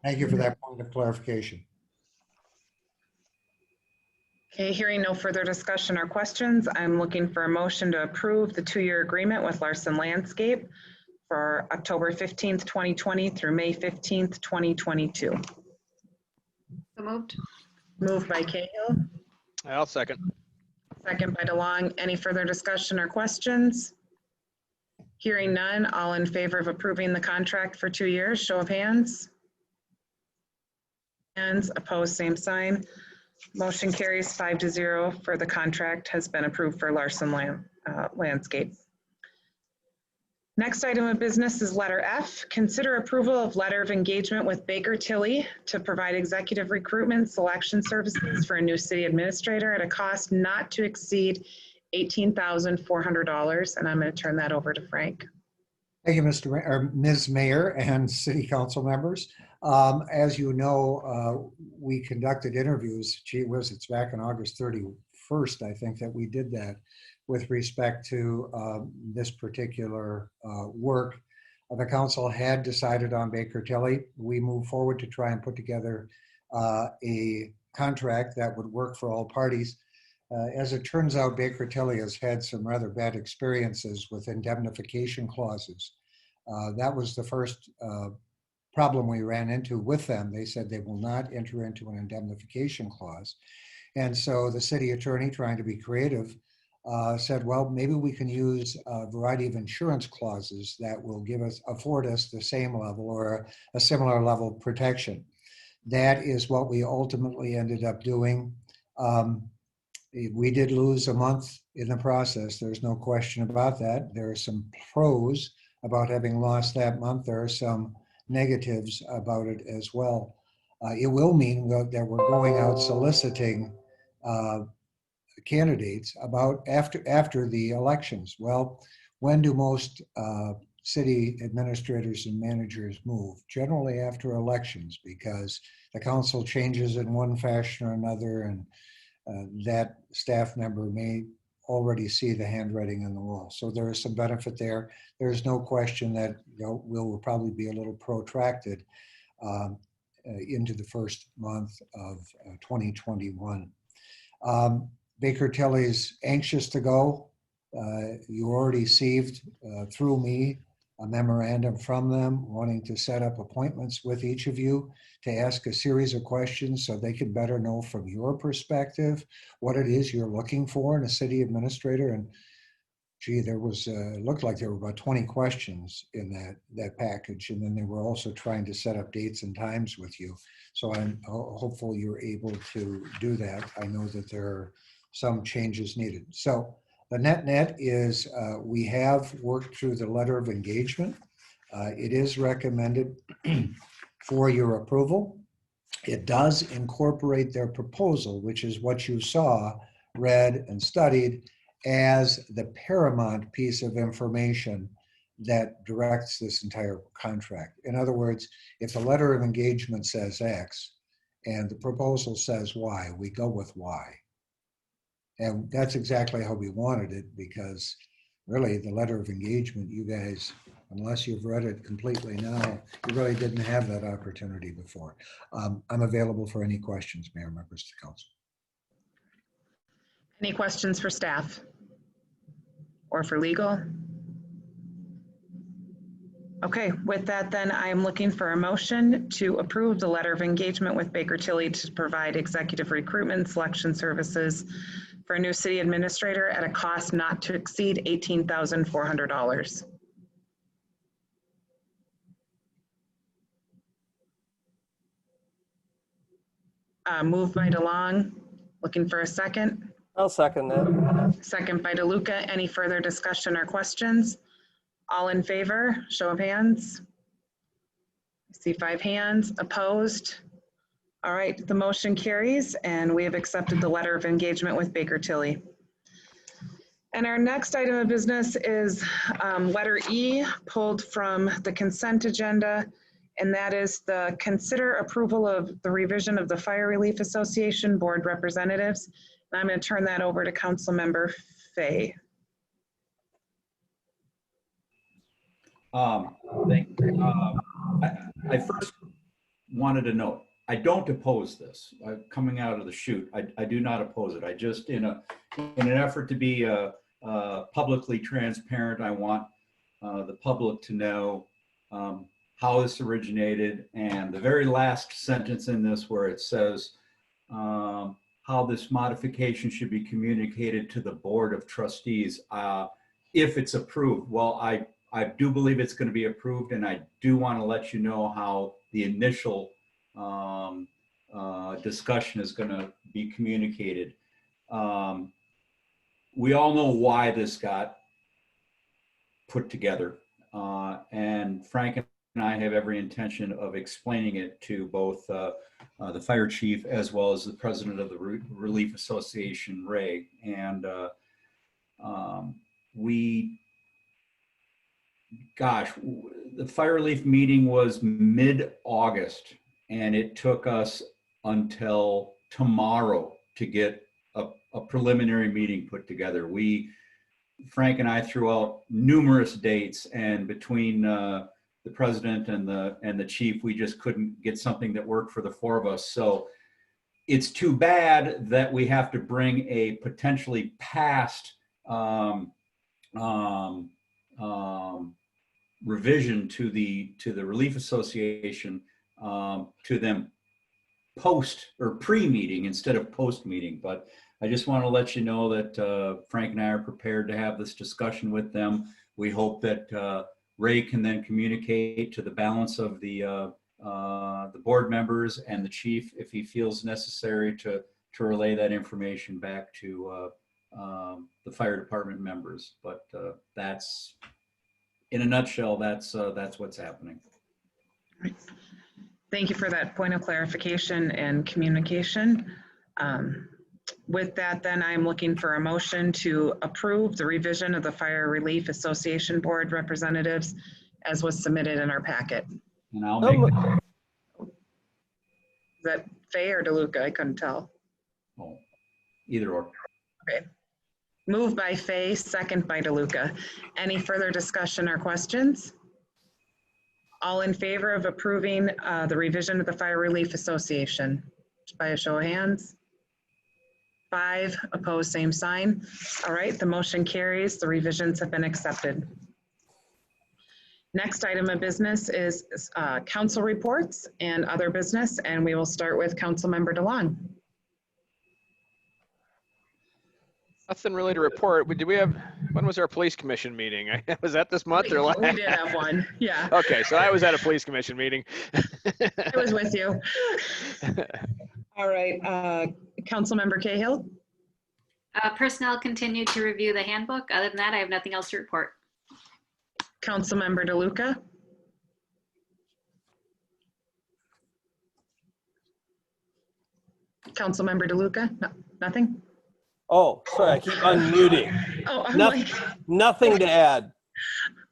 Thank you for that point of clarification. Okay, hearing no further discussion or questions, I'm looking for a motion to approve the 2-year agreement with Larson Landscape for October 15th, 2020 through May 15th, 2022. So moved. Moved by Cahill, I'll second. second by DeLong. Any further discussion or questions? Hearing none, all in favor of approving the contract for 2 years, show of hands. Hands opposed, same sign. Motion carries 5-0 for the contract has been approved for Larson Landscape. Next item of business is letter F. Consider approval of letter of engagement with Baker Tilly to provide executive recruitment selection services for a new city administrator at a cost not to exceed $18,400. And I'm going to turn that over to Frank. Thank you, Ms. Mayor and City Council members. As you know, we conducted interviews. Gee whiz, it's back on August 31st, I think, that we did that with respect to this particular work. The council had decided on Baker Tilly. We moved forward to try and put together a contract that would work for all parties. As it turns out, Baker Tilly has had some rather bad experiences with indemnification clauses. That was the first problem we ran into with them. They said they will not enter into an indemnification clause. And so the city attorney, trying to be creative, said, well, maybe we can use a variety of insurance clauses that will afford us the same level or a similar level of protection. That is what we ultimately ended up doing. We did lose a month in the process. There's no question about that. There are some pros about having lost that month. There are some negatives about it as well. It will mean that we're going out soliciting candidates about after the elections. Well, when do most city administrators and managers move? Generally after elections, because the council changes in one fashion or another, and that staff member may already see the handwriting on the wall. So there is some benefit there. There's no question that will probably be a little protracted into the first month of 2021. Baker Tilly's anxious to go. You already received through me a memorandum from them wanting to set up appointments with each of you to ask a series of questions so they can better know from your perspective what it is you're looking for in a city administrator. And gee, there was, it looked like there were about 20 questions in that package. And then they were also trying to set up dates and times with you. So I'm hopeful you're able to do that. I know that there are some changes needed. So the net is we have worked through the letter of engagement. It is recommended for your approval. It does incorporate their proposal, which is what you saw, read, and studied as the paramount piece of information that directs this entire contract. In other words, if the letter of engagement says X and the proposal says Y, we go with Y. And that's exactly how we wanted it, because really the letter of engagement, you guys, unless you've read it completely now, you really didn't have that opportunity before. I'm available for any questions, Mayor, members of the council. Any questions for staff or for legal? Okay, with that then, I am looking for a motion to approve the letter of engagement with Baker Tilly to provide executive recruitment selection services for a new city administrator at a cost not to exceed $18,400. Moved by DeLong, looking for a second. I'll second that. Second by DeLuca. Any further discussion or questions? All in favor, show of hands. I see 5 hands. Opposed? All right, the motion carries and we have accepted the letter of engagement with Baker Tilly. And our next item of business is letter E, pulled from the consent agenda, and that is the consider approval of the revision of the Fire Relief Association Board Representatives. And I'm going to turn that over to Councilmember Fay. I first wanted to note, I don't oppose this. Coming out of the chute, I do not oppose it. I just, in an effort to be publicly transparent, I want the public to know how this originated, and the very last sentence in this where it says how this modification should be communicated to the Board of Trustees if it's approved. Well, I do believe it's going to be approved, and I do want to let you know how the initial discussion is going to be communicated. We all know why this got put together, and Frank and I have every intention of explaining it to both the fire chief as well as the president of the Relief Association, Ray. And the fire relief meeting was mid-August, and it took us until tomorrow to get a preliminary meeting put together. Frank and I threw out numerous dates, and between the president and the chief, we just couldn't get something that worked for the 4 of us. So it's too bad that we have to bring a potentially passed revision to the Relief Association to them post or pre-meeting instead of post-meeting. But I just want to let you know that Frank and I are prepared to have this discussion with them. We hope that Ray can then communicate to the balance of the board members and the chief if he feels necessary to relay that information back to the fire department members. But that's, in a nutshell, that's what's happening. Thank you for that point of clarification and communication. With that, then I'm looking for a motion to approve the revision of the Fire Relief Association Board Representatives as was submitted in our packet. And I'll make it. Is that Fay or DeLuca? I couldn't tell. Oh, either or. Okay. Moved by Fay, second by DeLuca. Any further discussion or questions? All in favor of approving the revision of the Fire Relief Association? By a show of hands. 5, opposed, same sign. All right, the motion carries. The revisions have been accepted. Next item of business is council reports and other business, and we will start with Councilmember DeLong. Nothing really to report. When was our police commission meeting? Was that this month or last? We did have one, yeah. Okay, so I was at a police commission meeting. I was with you. All right, Councilmember Cahill. Personnel continued to review the handbook. Other than that, I have nothing else to report. Councilmember DeLuca. Councilmember DeLuca, no, nothing? Oh, sorry, I keep unmuting. Oh, I'm like, Nothing to add.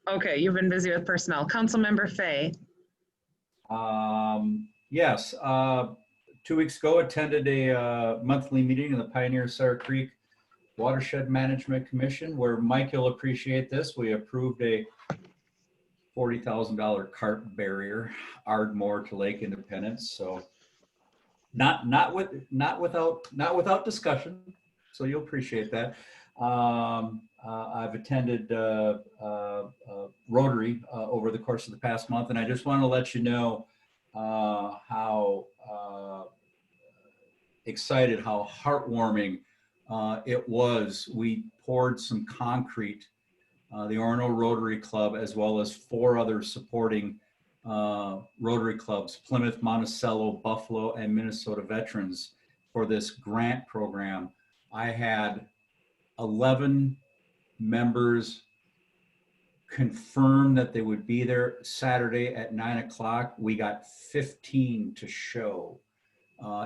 okay, you've been busy with personnel. Councilmember Fay. Yes, 2 weeks ago attended a monthly meeting of the Pioneer Sarah Creek Watershed Management Commission, where Mike, you'll appreciate this. We approved a $40,000 cart barrier, Ardmore to Lake Independence. So not without discussion. so you'll appreciate that. I've attended Rotary over the course of the past month, and I just want to let you know how excited, how heartwarming it was. We poured some concrete, the Orono Rotary Club, as well as 4 other supporting Rotary clubs, Plymouth, Monticello, Buffalo, and Minnesota Veterans, for this grant program. I had 11 members confirm that they would be there Saturday at 9 o'clock. We got 15 to show.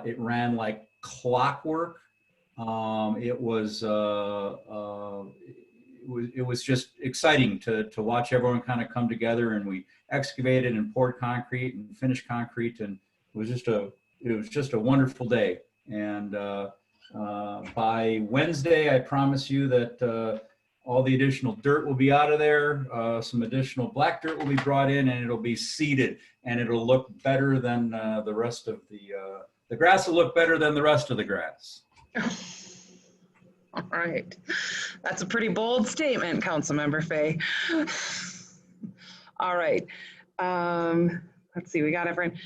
It ran like clockwork. It was just exciting to watch everyone kind of come together, and we excavated and poured concrete and finished concrete, and it was just a wonderful day. And by Wednesday, I promise you that all the additional dirt will be out of there. Some additional black dirt will be brought in, and it'll be seeded, and it'll look better than the rest of the grass will look better than the rest of the grass. All right. That's a pretty bold statement, Councilmember Fay. All right. Let's see, we got everyone.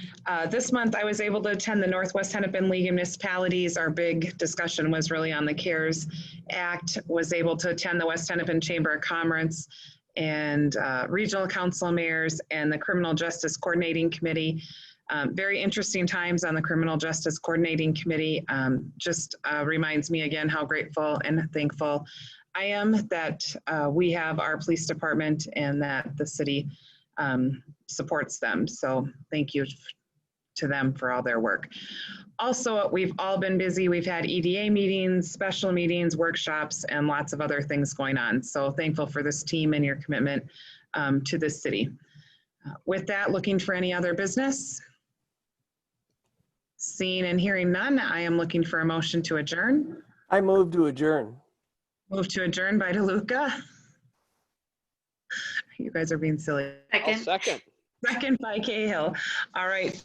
This month, I was able to attend the Northwest Hennepin League of Municipalities. Our big discussion was really on the CARES Act. Was able to attend the West Hennepin Chamber of Commerce and Regional Council Mayors and the Criminal Justice Coordinating Committee. Very interesting times on the Criminal Justice Coordinating Committee. Just reminds me again how grateful and thankful I am that we have our police department and that the city supports them. So thank you to them for all their work. Also, we've all been busy. We've had EDA meetings, special meetings, workshops, and lots of other things going on. So thankful for this team and your commitment to this city. With that, looking for any other business? Seeing and hearing none, I am looking for a motion to adjourn. I move to adjourn. Move to adjourn by DeLuca. You guys are being silly. I'll second. Second by Cahill. All right.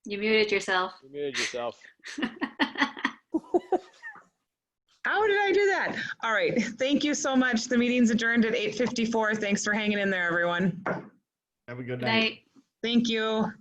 You muted yourself. You muted yourself. How did I do that? All right. Thank you so much. The meeting's adjourned at 8:54. Thanks for hanging in there, everyone. Have a good Good night. night. Thank you.